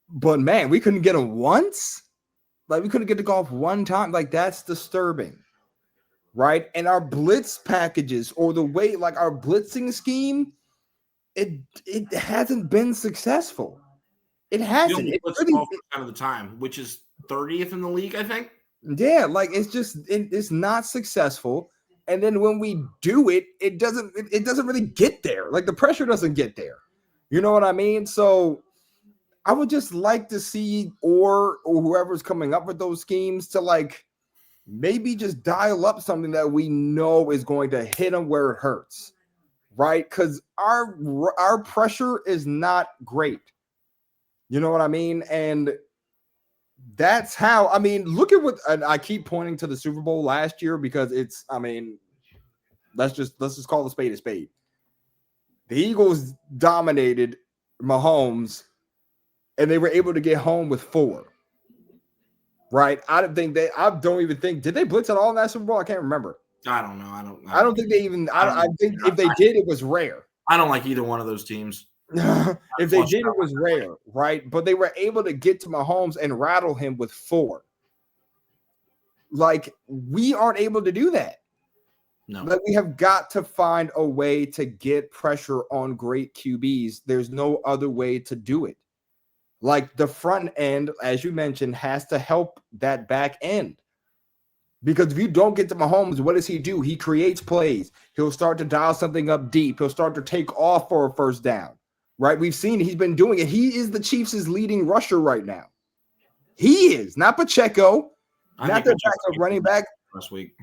But, man, we couldn't get him once? Like, we couldn't get to Goff 1 time? Like, that's disturbing. Right? And our blitz packages or the way, like, our blitzing scheme, it hasn't been successful. It hasn't. It really 12% of the time, which is 30th in the league, I think. Yeah, like, it's just it's not successful. And then when we do it, it doesn't really get there. Like, the pressure doesn't get there. You know what I mean? So I would just like to see or whoever's coming up with those schemes to, like, maybe just dial up something that we know is going to hit them where it hurts, right? Because our pressure is not great. You know what I mean? And that's how, I mean, look at what, and I keep pointing to the Super Bowl last year because it's, I mean, let's just call a spade. The Eagles dominated Mahomes and they were able to get home with 4. Right? I don't even think, did they blitz at all in that Super Bowl? I can't remember. I don't know. I don't think they even, I think if they did, it was rare. I don't like either one of those teams. If they did, it was rare, right? But they were able to get to Mahomes and rattle him with 4. Like, we aren't able to do that. No. Like, we have got to find a way to get pressure on great QBs. There's no other way to do it. Like, the front end, as you mentioned, has to help that back end. Because if you don't get to Mahomes, what does he do? He creates plays. He'll start to dial something up deep. He'll start to take off for a first down, right? We've seen he's been doing it. He is the Chiefs' leading rusher right now. He is, not Pacheco, not their backup running back. Last week.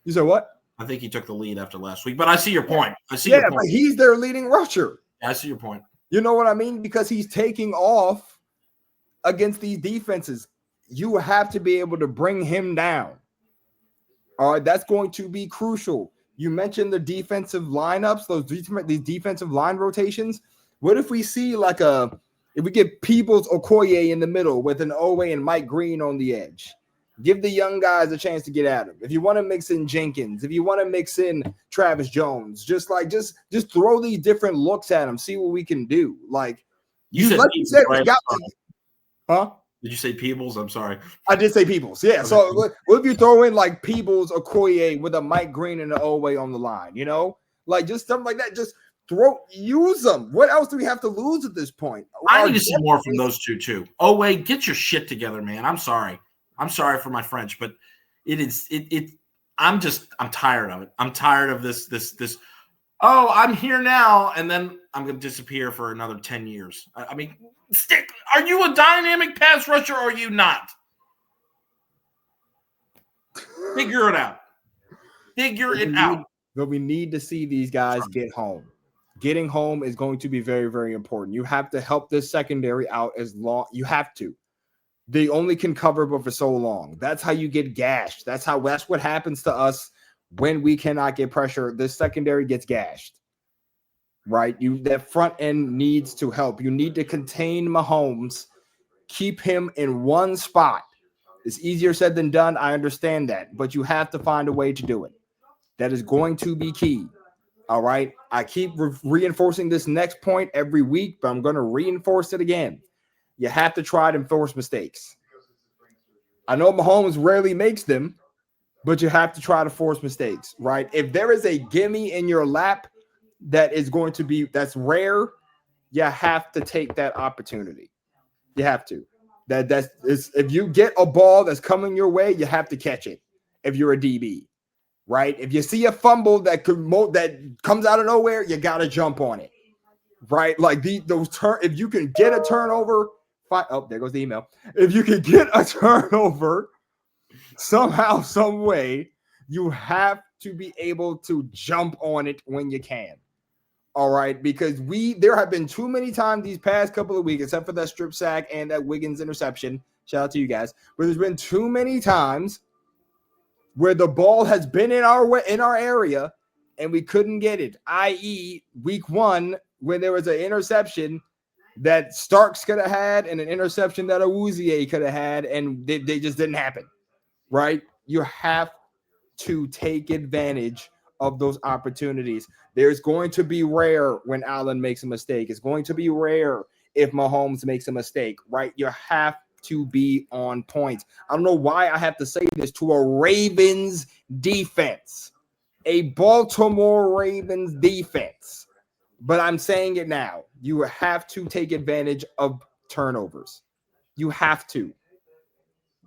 You said what? I think he took the lead after last week, but I see your point. Your point. But he's their leading rusher. I see your point. You know what I mean? Because he's taking off against these defenses. You have to be able to bring him down. All right, that's going to be crucial. You mentioned the defensive lineups, these defensive line rotations. What if we see if we get Peoples Okoye in the middle with an Owe and Mike Green on the edge? Give the young guys a chance to get at him. If you want to mix in Jenkins, if you want to mix in Travis Jones, just throw these different looks at him, see what we can do. Like, you said, we got, huh? Did you say Peebles? I'm sorry. I did say Peebles. Yeah. Okay. So what if you throw in like Peebles or Okoye with a Mike Green and an Oweh on the line? Like just something like that. Just use them. What else do we have to lose at this point? I need to see more from those two too. Oweh, get your shit together, man. I'm sorry for my French, but I'm tired of it. I'm tired of this. Oh, I'm here now, and then I'm going to disappear for another 10 years. I mean, are you a dynamic pass rusher or are you not? Figure it out. But we need to see these guys get home. Getting home is going to be very, very important. You have to help this secondary out as long. You have to. They only can cover but for so long. That's how you get gashed. That's what happens to us when we cannot get pressure. The secondary gets gashed. Right? That front end needs to help. You need to contain Mahomes, keep him in one spot. It's easier said than done. I understand that, but you have to find a way to do it. That is going to be key. All right. I keep reinforcing this next point every week, but I'm going to reinforce it again. You have to try to enforce mistakes. I know Mahomes rarely makes them, but you have to try to force mistakes, right? If there is a gimme in your lap that's rare, you have to take that opportunity. You have to. If you get a ball that's coming your way, you have to catch it. If you're a DB. Right? If you see a fumble that comes out of nowhere, you got to jump on it. Right? Like if you can get a turnover, there goes the email. If you can get a turnover somehow, some way, you have to be able to jump on it when you can. All right? Because there have been too many times these past couple of weeks, except for that strip sack and that Wiggins interception. Shout out to you guys. But there's been too many times where the ball has been in our area and we couldn't get it, i.e. week 1 when there was an interception that Starks could have had and an interception that Awuzie could have had, and they just didn't happen, right? You have to take advantage of those opportunities. There's going to be rare when Allen makes a mistake. It's going to be rare if Mahomes makes a mistake, right? You have to be on point. I don't know why I have to say this to a Ravens defense, a Baltimore Ravens defense, but I'm saying it now. You have to take advantage of turnovers. You have to.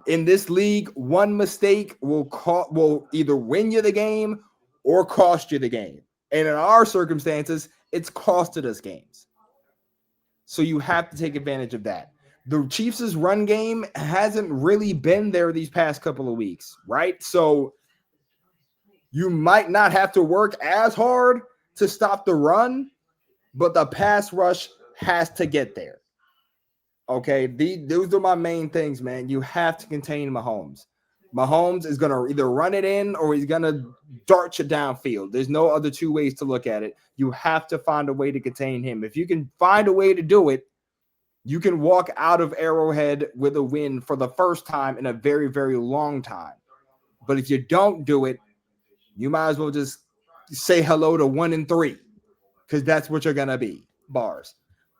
In this league, one mistake will either win you the game or cost you the game. And in our circumstances, it's costed us games. So you have to take advantage of that. The Chiefs' run game hasn't really been there these past couple of weeks, right? So you might not have to work as hard to stop the run, but the pass rush has to get there. Okay, those are my main things, man. You have to contain Mahomes. Mahomes is going to either run it in or he's going to dart you downfield. There's no other two ways to look at it. You have to find a way to contain him. If you can find a way to do it, you can walk out of Arrowhead with a win for the first time in a very, very long time. But if you don't do it, you might as well just say hello to 1-3 because that's what you're going to be, bars.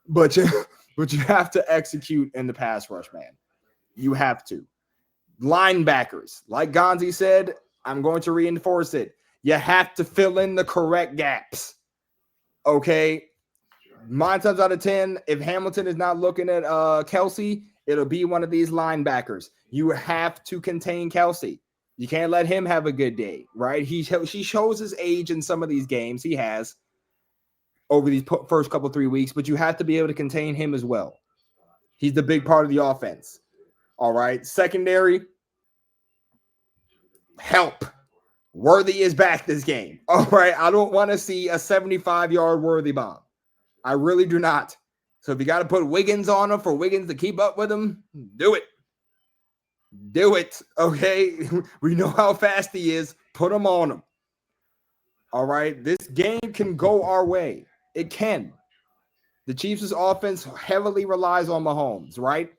But you have to execute in the pass rush, man. You have to. Linebackers, like Gonzi said, I'm going to reinforce it. You have to fill in the correct gaps. Okay? 9 times out of 10, if Hamilton is not looking at Kelsey, it'll be one of these linebackers. You have to contain Kelsey. You can't let him have a good day, right? He shows his age in some of these games. He has over these first couple 3 weeks, but you have to be able to contain him as well. He's the big part of the offense. All right. Secondary, help. Worthy is back this game. All right. I don't want to see a 75-yard Worthy bomb. I really do not. So if you got to put Wiggins on him for Wiggins to keep up with him, do it. Do it. Okay. We know how fast he is. Put him on him. All right. This game can go our way. It can. The Chiefs' offense heavily relies on Mahomes, right?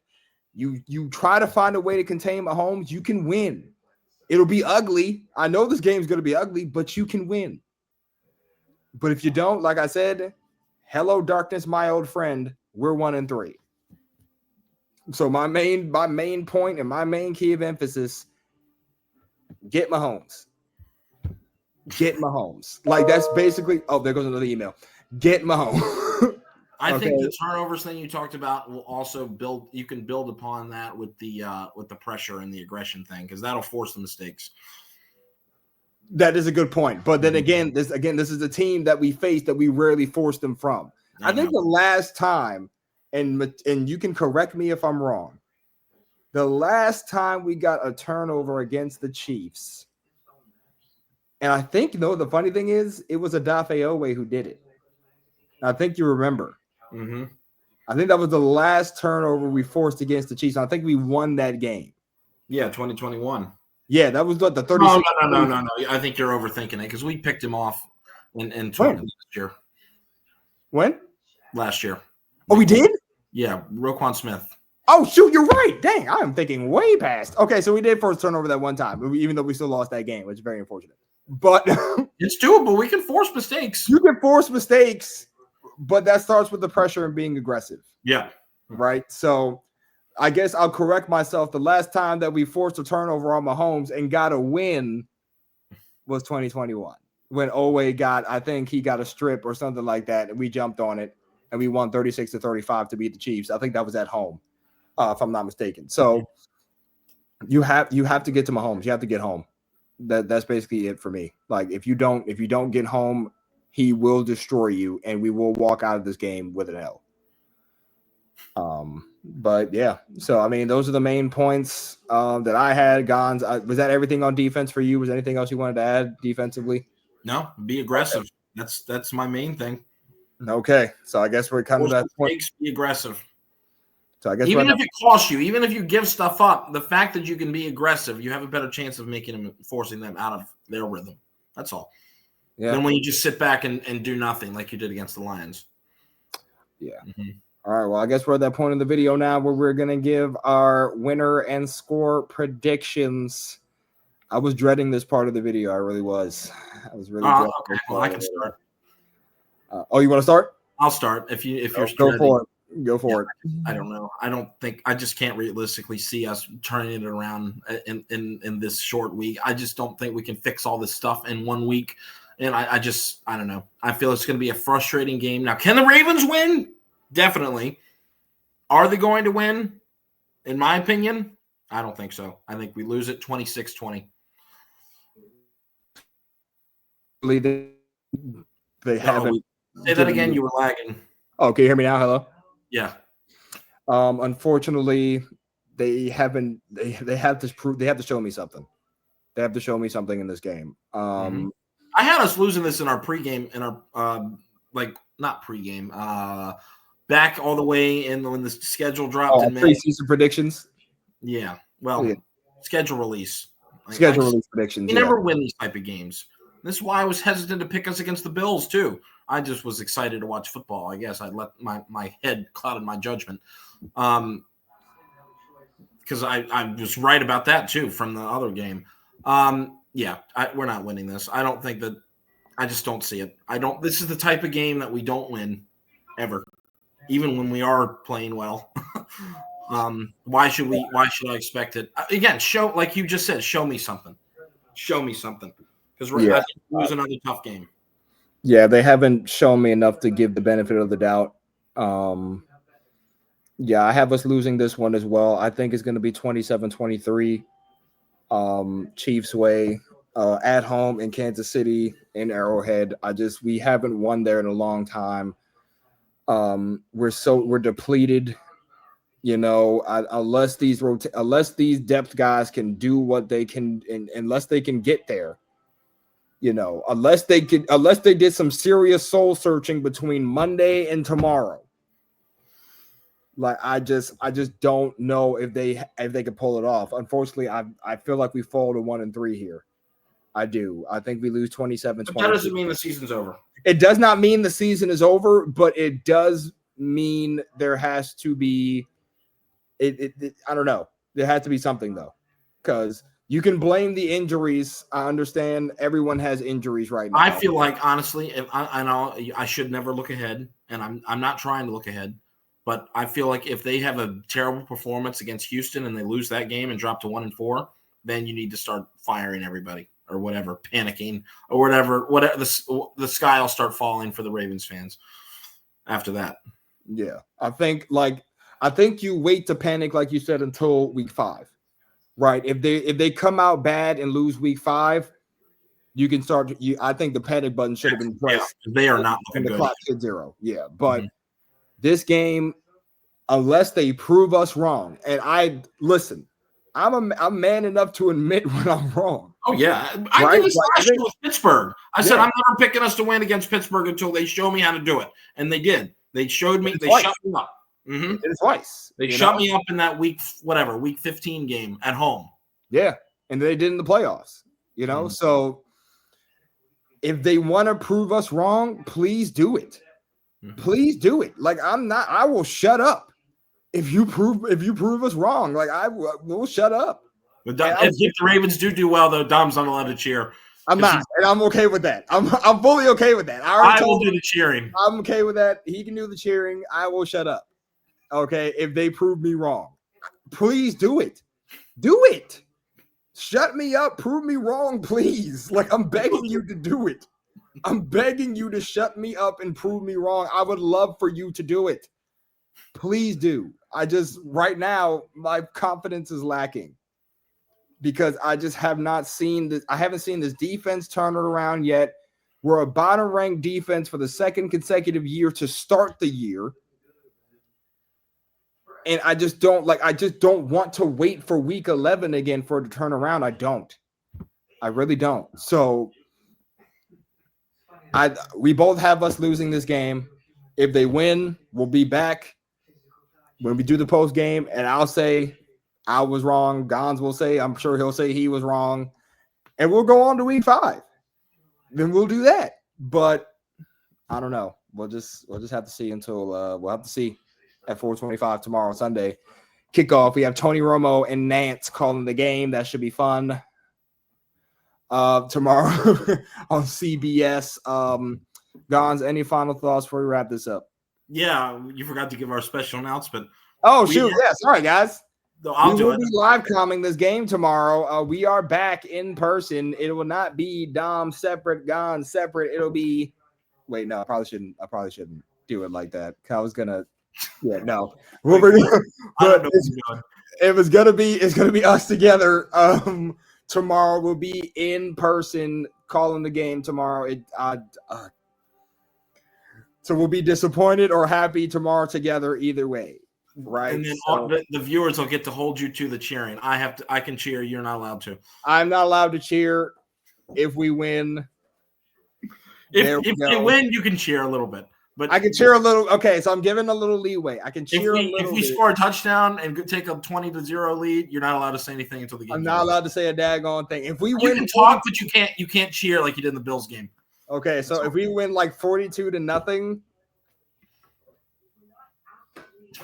You try to find a way to contain Mahomes, you can win. It'll be ugly. I know this game's going to be ugly, but you can win. But if you don't, like I said, hello, darkness, my old friend. We're 1-3. So my main point and my main key of emphasis: get Mahomes. Get Mahomes. Like that's basically. Oh, there goes another email. Get Mahomes. I think the turnovers thing you talked about will also build. You can build upon that with the pressure and the aggression thing because that'll force the mistakes. That is a good point. But then again, this is a team that we face that we rarely force them from. I think the last time, and you can correct me if I'm wrong, the last time we got a turnover against the Chiefs, and I think, the funny thing is, it was Odafe Owe who did it. I think you remember. Mm-hmm. I think that was the last turnover we forced against the Chiefs. I think we won that game. Yeah, 2021. Yeah, that was the 36. No. I think you're overthinking it because we picked him off in last year. When? Last year. Oh, we did? Yeah, Roquan Smith. Oh, shoot, you're right. Dang, I am thinking way past. Okay, so we did force turnover that one time, even though we still lost that game, which is very unfortunate. But it's doable. We can force mistakes. You can force mistakes, but that starts with the pressure and being aggressive. Yeah. Right? So I guess I'll correct myself. The last time that we forced a turnover on Mahomes and got a win was 2021 when Owe I think he got a strip or something like that, and we jumped on it, and we won 36-35 to beat the Chiefs. I think that was at home, if I'm not mistaken. So you have to get to Mahomes. You have to get home. That's basically it for me. Like if you don't get home, he will destroy you, and we will walk out of this game with an L. But yeah, so I mean, those are the main points that I had. Gonz, was that everything on defense for you? Was there anything else you wanted to add defensively? No, be aggressive. Okay. That's my main thing. Okay, so I guess we're kind of that point. Be aggressive. So I guess even if it costs you, even if you give stuff up, the fact that you can be aggressive, you have a better chance of forcing them out of their rhythm. That's all. Yeah. Than when you just sit back and do nothing like you did against the Lions. Yeah. Mm-hmm. All right. Well, I guess we're at that point in the video now where we're going to give our winner and score predictions. I was dreading this part of the video. I really was. I was really dreading. Okay. Well, I can start. You want to start? I'll start. If you're go for it. Go for it. I don't know. I just can't realistically see us turning it around in this short week. I just don't think we can fix all this stuff in 1 week. And I don't know. I feel it's going to be a frustrating game. Now, can the Ravens win? Definitely. Are they going to win? In my opinion, I don't think so. I think we lose it 26-20. They haven't. Say that again. You were lagging. Oh, can you hear me now? Hello? Yeah. Unfortunately, they haven't. They have to show me something. They have to show me something in this game. I had us losing this in our pregame, in our not pregame, back all the way in when the schedule dropped in May. Preseason predictions. Yeah. Well, schedule release. Release predictions. You never win these type of games. This is why I was hesitant to pick us against the Bills too. I just was excited to watch football. I guess I let my head clouded my judgment. Because I was right about that too from the other game. We're not winning this. I don't think that. I just don't see it. This is the type of game that we don't win ever, even when we are playing well. Why should I expect it? Again, like you just said, show me something. Show me something. Because we're going to lose another tough game. Yeah, they haven't shown me enough to give the benefit of the doubt. I have us losing this one as well. I think it's going to be 27-23. Chiefs way at home in Kansas City in Arrowhead. We haven't won there in a long time. We're depleted, unless these depth guys can do what they can, and unless they can get there, unless they did some serious soul searching between Monday and tomorrow. Like I just don't know if they could pull it off. Unfortunately, I feel like we fall to 1-3 here. I do. I think we lose 27-20. But that doesn't mean the season's over. It does not mean the season is over, but it does mean there has to be. I don't know. There has to be something though, because you can blame the injuries. I understand everyone has injuries right now. I feel like honestly, I know I should never look ahead, and I'm not trying to look ahead. But I feel like if they have a terrible performance against Houston and they lose that game and drop to 1-4, then you need to start firing everybody or whatever, panicking or whatever. The sky will start falling for the Ravens fans after that. Yeah, I think you wait to panic, like you said, until week 5, right? If they come out bad and lose week 5, you can start. I think the panic button should have been pressed. Yeah, they are not looking the good. Clock hit 0. Yeah, but this game, unless they prove us wrong, and I'm man enough to admit when I'm wrong. Oh yeah, I did this last year with Pittsburgh. I said I'm never picking us to win against Pittsburgh until they show me how to do it, and they did. They showed me. They shut me up. It is twice. They shut me up in that week 15 game at home. Yeah, and they did in the playoffs. So if they want to prove us wrong, please do it. Please do it. I will shut up if you prove us wrong. We'll shut up. If the Ravens do well, though, Dom's not allowed to cheer. I'm not, and I'm okay with that. I'm fully okay with that. I will do the cheering. I'm okay with that. He can do the cheering. I will shut up. Okay, if they prove me wrong, please do it. Do it. Shut me up. Prove me wrong, please. I'm begging you to do it. I'm begging you to shut me up and prove me wrong. I would love for you to do it. Please do. Right now, my confidence is lacking because I just have not seen this. I haven't seen this defense turn it around yet. We're a bottom-ranked defense for the second consecutive year to start the year. And I just don't want to wait for week 11 again for it to turn around. I don't. I really don't. So we both have us losing this game. If they win, we'll be back when we do the post game, and I'll say I was wrong. Gonz will say, I'm sure he'll say he was wrong, and we'll go on to week 5. Then we'll do that. But I don't know. We'll just have to see until we'll have to see at 4:25 tomorrow, Sunday kickoff. We have Tony Romo and Nance calling the game. That should be fun. Tomorrow on CBS. Gonz, any final thoughts before we wrap this up? Yeah, you forgot to give our special announcement. Oh, shoot. Yeah, sorry, guys. No, we will be live commenting this game tomorrow. We are back in person. It will not be Dom separate, Gonz separate. It'll be – wait, no, I probably shouldn't do it like that. I was going to – yeah, no. It's gonna be us together. Tomorrow we'll be in person calling the game tomorrow. So we'll be disappointed or happy tomorrow together either way, right? And then the viewers will get to hold you to the cheering. I can cheer. You're not allowed to. I'm not allowed to cheer if we win. If they win, you can cheer a little bit. But I can cheer a little. Okay, so I'm giving a little leeway. I can cheer a little. If we score a touchdown and take a 20-0 lead, you're not allowed to say anything until the game. I'm not allowed to say a daggone thing. If we win, you can talk, but you can't cheer like you did in the Bills game. Okay, so if we win 42-0,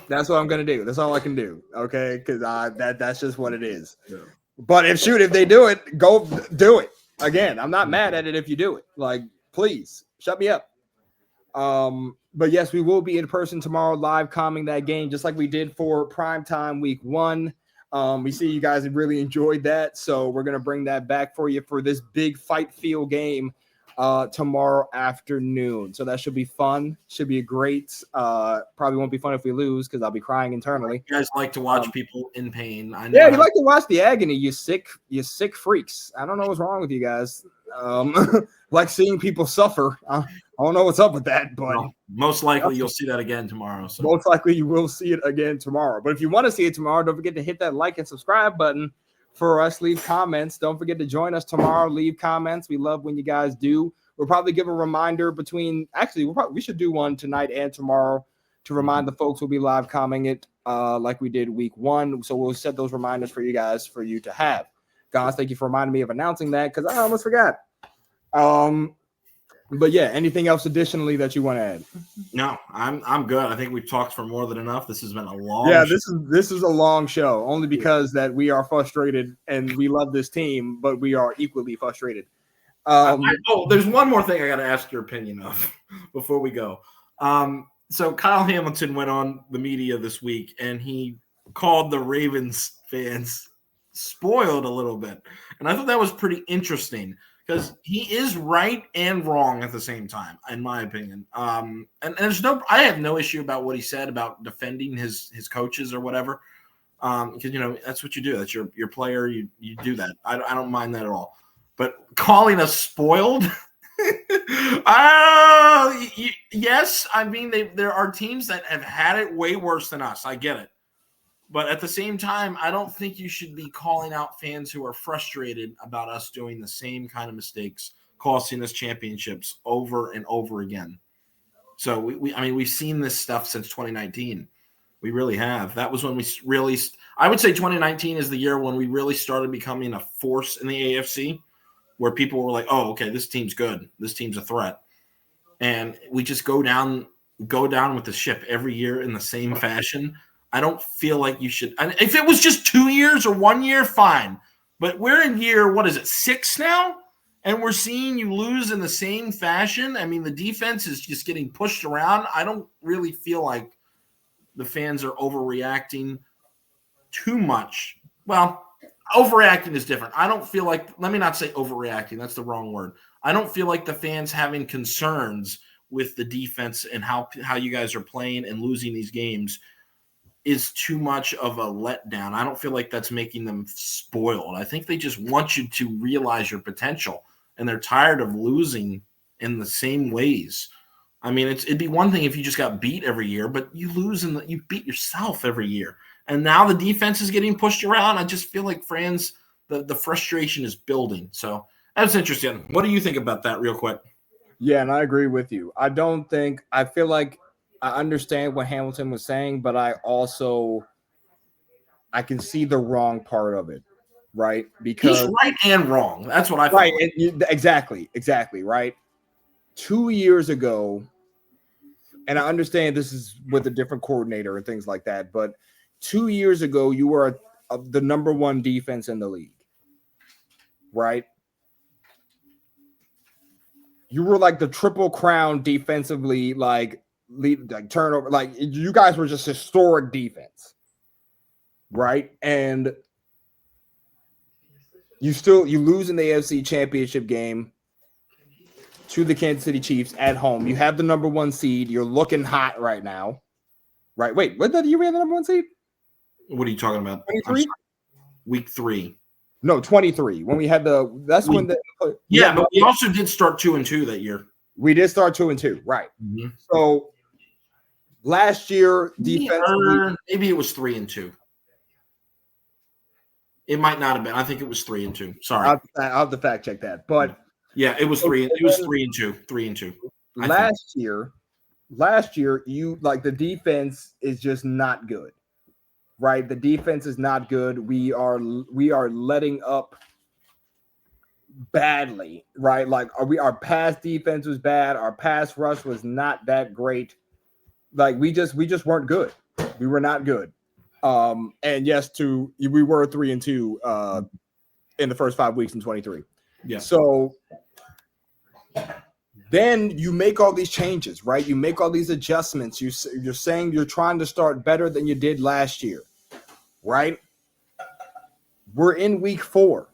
that's what I'm gonna do. That's all I can do. Okay, because that's just what it is. Yeah. But if they do it, go do it again. I'm not mad at it if you do it. Please shut me up. But yes, we will be in person tomorrow, live commenting that game, just like we did for primetime week 1. We see you guys have really enjoyed that, so we're gonna bring that back for you for this big fight field game tomorrow afternoon. So that should be fun. Should be a great. Probably won't be fun if we lose because I'll be crying internally. You guys like to watch people in pain. I know. Yeah, you like to watch the agony. You sick freaks. I don't know what's wrong with you guys. Like seeing people suffer. I don't know what's up with that, but most likely you'll see that again tomorrow. So. Most likely you will see it again tomorrow. But if you want to see it tomorrow, don't forget to hit that like and subscribe button for us. Leave comments. Don't forget to join us tomorrow. Leave comments. We love when you guys do. We'll probably give a reminder we should do one tonight and tomorrow to remind the folks we'll be live commenting it like we did week 1. So we'll set those reminders for you guys for you to have. Guys, thank you for reminding me of announcing that because I almost forgot. But yeah, anything else additionally that you want to add? No, I'm good. I think we've talked for more than enough. This has been a long this is a long show only because that we are frustrated and we love this team, but we are equally frustrated. There's one more thing I got to ask your opinion of before we go. So Kyle Hamilton went on the media this week, and he called the Ravens fans spoiled a little bit. And I thought that was pretty interesting because he is right and wrong at the same time, in my opinion. And I have no issue about what he said about defending his coaches or whatever. Because that's what you do. That's your player. You do that. I don't mind that at all. But calling us spoiled. Yes, I mean there are teams that have had it way worse than us. I get it. But at the same time, I don't think you should be calling out fans who are frustrated about us doing the same kind of mistakes, costing us championships over and over again. So we've seen this stuff since 2019. We really have. That was when we really – I would say 2019 is the year when we really started becoming a force in the AFC, where people were like, oh, okay, this team's good. This team's a threat. And we just go down with the ship every year in the same fashion. I don't feel like you should – if it was just 2 years or 1 year, fine. But we're in year, 6 now? And we're seeing you lose in the same fashion. I mean, the defense is just getting pushed around. I don't really feel like the fans are overreacting too much. Well, overreacting is different. I don't feel like – let me not say overreacting. That's the wrong word. I don't feel like the fans having concerns with the defense and how you guys are playing and losing these games is too much of a letdown. I don't feel like that's making them spoiled. I think they just want you to realize your potential, and they're tired of losing in the same ways. I mean, it'd be one thing if you just got beat every year, but you lose and you beat yourself every year. And now the defense is getting pushed around. I just feel like fans, the frustration is building. So that's interesting. What do you think about that real quick? Yeah, and I agree with you. I feel like I understand what Hamilton was saying, but I can see the wrong part of it, right? Because he's right and wrong. That's what I feel. Right, exactly, right? 2 years ago, and I understand this is with a different coordinator and things like that, but 2 years ago, you were the number one defense in the league, right? You were like the triple crown defensively, like turnover, like you guys were just historic defense, right? And you lose in the AFC Championship game to the Kansas City Chiefs at home. You have the number one seed. You're looking hot right now, right? Wait, what did you have the number one seed? What are you talking about? 23? Week 3. No, 23. When we had but we also did start 2-2 that year. We did start 2-2, right? Mm-hmm. So last year, defensively, maybe it was 3-2. It might not have been. I think it was 3-2. Sorry, I'll have to fact check that. But yeah, it was 3. It was 3-2. 3-2. Last year, you like the defense is just not good. Right, the defense is not good. We are letting up badly, right? Like our pass defense was bad. Our pass rush was not that great. Like we just weren't good. We were not good. And yes, we were 3-2 in the first 5 weeks in 23. Yeah. So then you make all these changes, right? You make all these adjustments. You're saying you're trying to start better than you did last year, right? We're in week 4,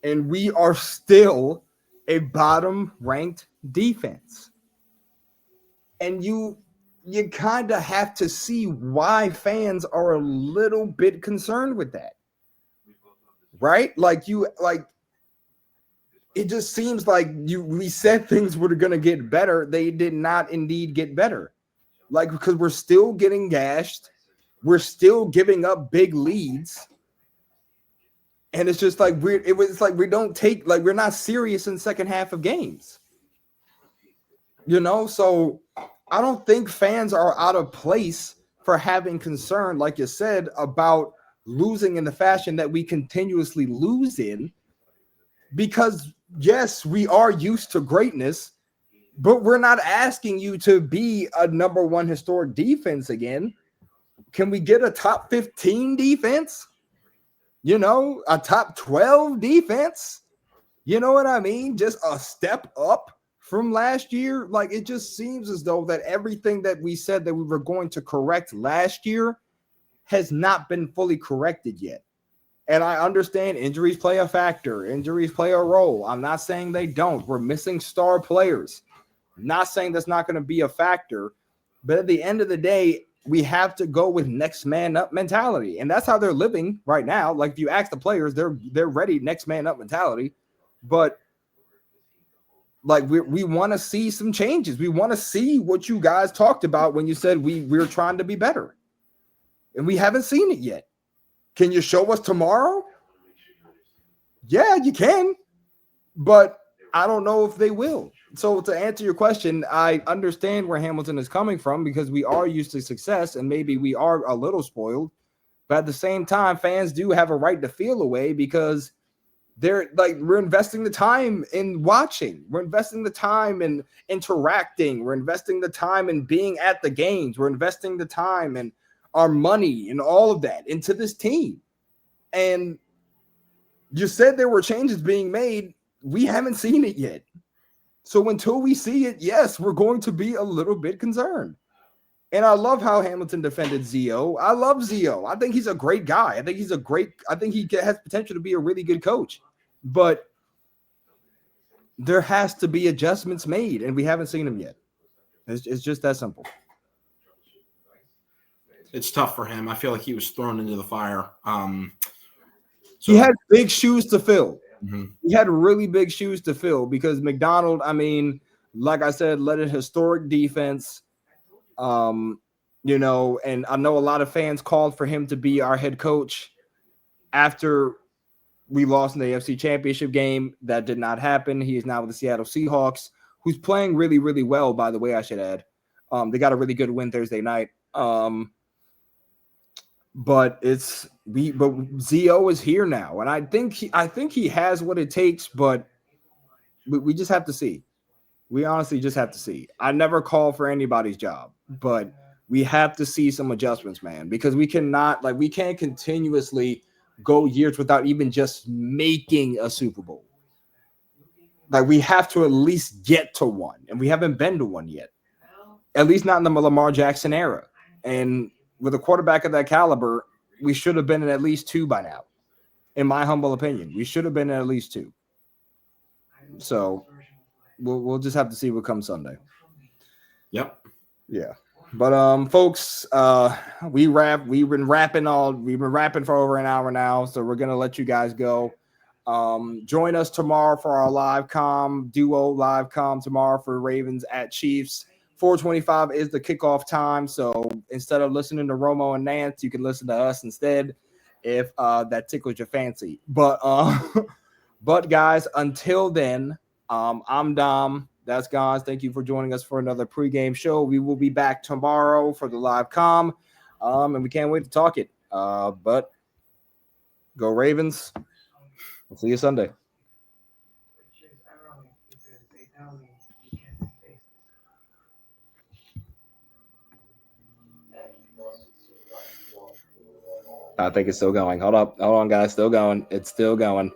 and we are still a bottom-ranked defense. And you kind of have to see why fans are a little bit concerned with that, right? It just seems like we said things were going to get better. They did not indeed get better. Like, because we're still getting gashed. We're still giving up big leads. And it's just like we're not serious in the second half of games. So I don't think fans are out of place for having concern, like you said, about losing in the fashion that we continuously lose in. Because yes, we are used to greatness, but we're not asking you to be a number one historic defense again. Can we get a top 15 defense? A top 12 defense? You know what I mean? Just a step up from last year, like it just seems as though that everything that we said that we were going to correct last year has not been fully corrected yet. And I understand injuries play a factor. Injuries play a role. I'm not saying they don't. We're missing star players. I'm not saying that's not going to be a factor. But at the end of the day, we have to go with next man up mentality. And that's how they're living right now. Like if you ask the players, they're ready, next man up mentality. But like we want to see some changes. We want to see what you guys talked about when you said we're trying to be better. And we haven't seen it yet. Can you show us tomorrow? Yeah, you can. But I don't know if they will. So to answer your question, I understand where Hamilton is coming from because we are used to success and maybe we are a little spoiled. But at the same time, fans do have a right to feel away because they're like, we're investing the time in watching. We're investing the time in interacting. We're investing the time in being at the games. We're investing the time and our money and all of that into this team. And you said there were changes being made. We haven't seen it yet. So until we see it, yes, we're going to be a little bit concerned. And I love how Hamilton defended Zio. I love Zio. I think he's a great guy. I think he has potential to be a really good coach. But there has to be adjustments made, and we haven't seen them yet. It's just that simple. It's tough for him. I feel like he was thrown into the fire. He had big shoes to fill. Mm-hmm. He had really big shoes to fill because McDonald, I mean, like I said, led a historic defense. And I know a lot of fans called for him to be our head coach after we lost in the AFC Championship game. That did not happen. He is now with the Seattle Seahawks, who's playing really, really well, by the way, I should add. They got a really good win Thursday night. But Zio is here now, and I think he has what it takes, but we just have to see. We honestly just have to see. I never call for anybody's job, but we have to see some adjustments, man, because we can't continuously go years without even just making a Super Bowl. Like we have to at least get to one, and we haven't been to one yet. At least not in the Lamar Jackson era. And with a quarterback of that caliber, we should have been in at least two by now. In my humble opinion, we should have been in at least two. So we'll just have to see what comes Sunday. Yep. Yeah. But folks, we've been rapping for over an hour now, so we're gonna let you guys go. Join us tomorrow for our duo live com tomorrow for Ravens at Chiefs. 4:25 is the kickoff time, so instead of listening to Romo and Nance, you can listen to us instead if that tickles your fancy. But guys, until then, I'm Dom. That's Gonz. Thank you for joining us for another pregame show. We will be back tomorrow for the live com, and we can't wait to talk it. But go Ravens. We'll see you Sunday. I think it's still going. Hold on, guys. Still going. It's still going.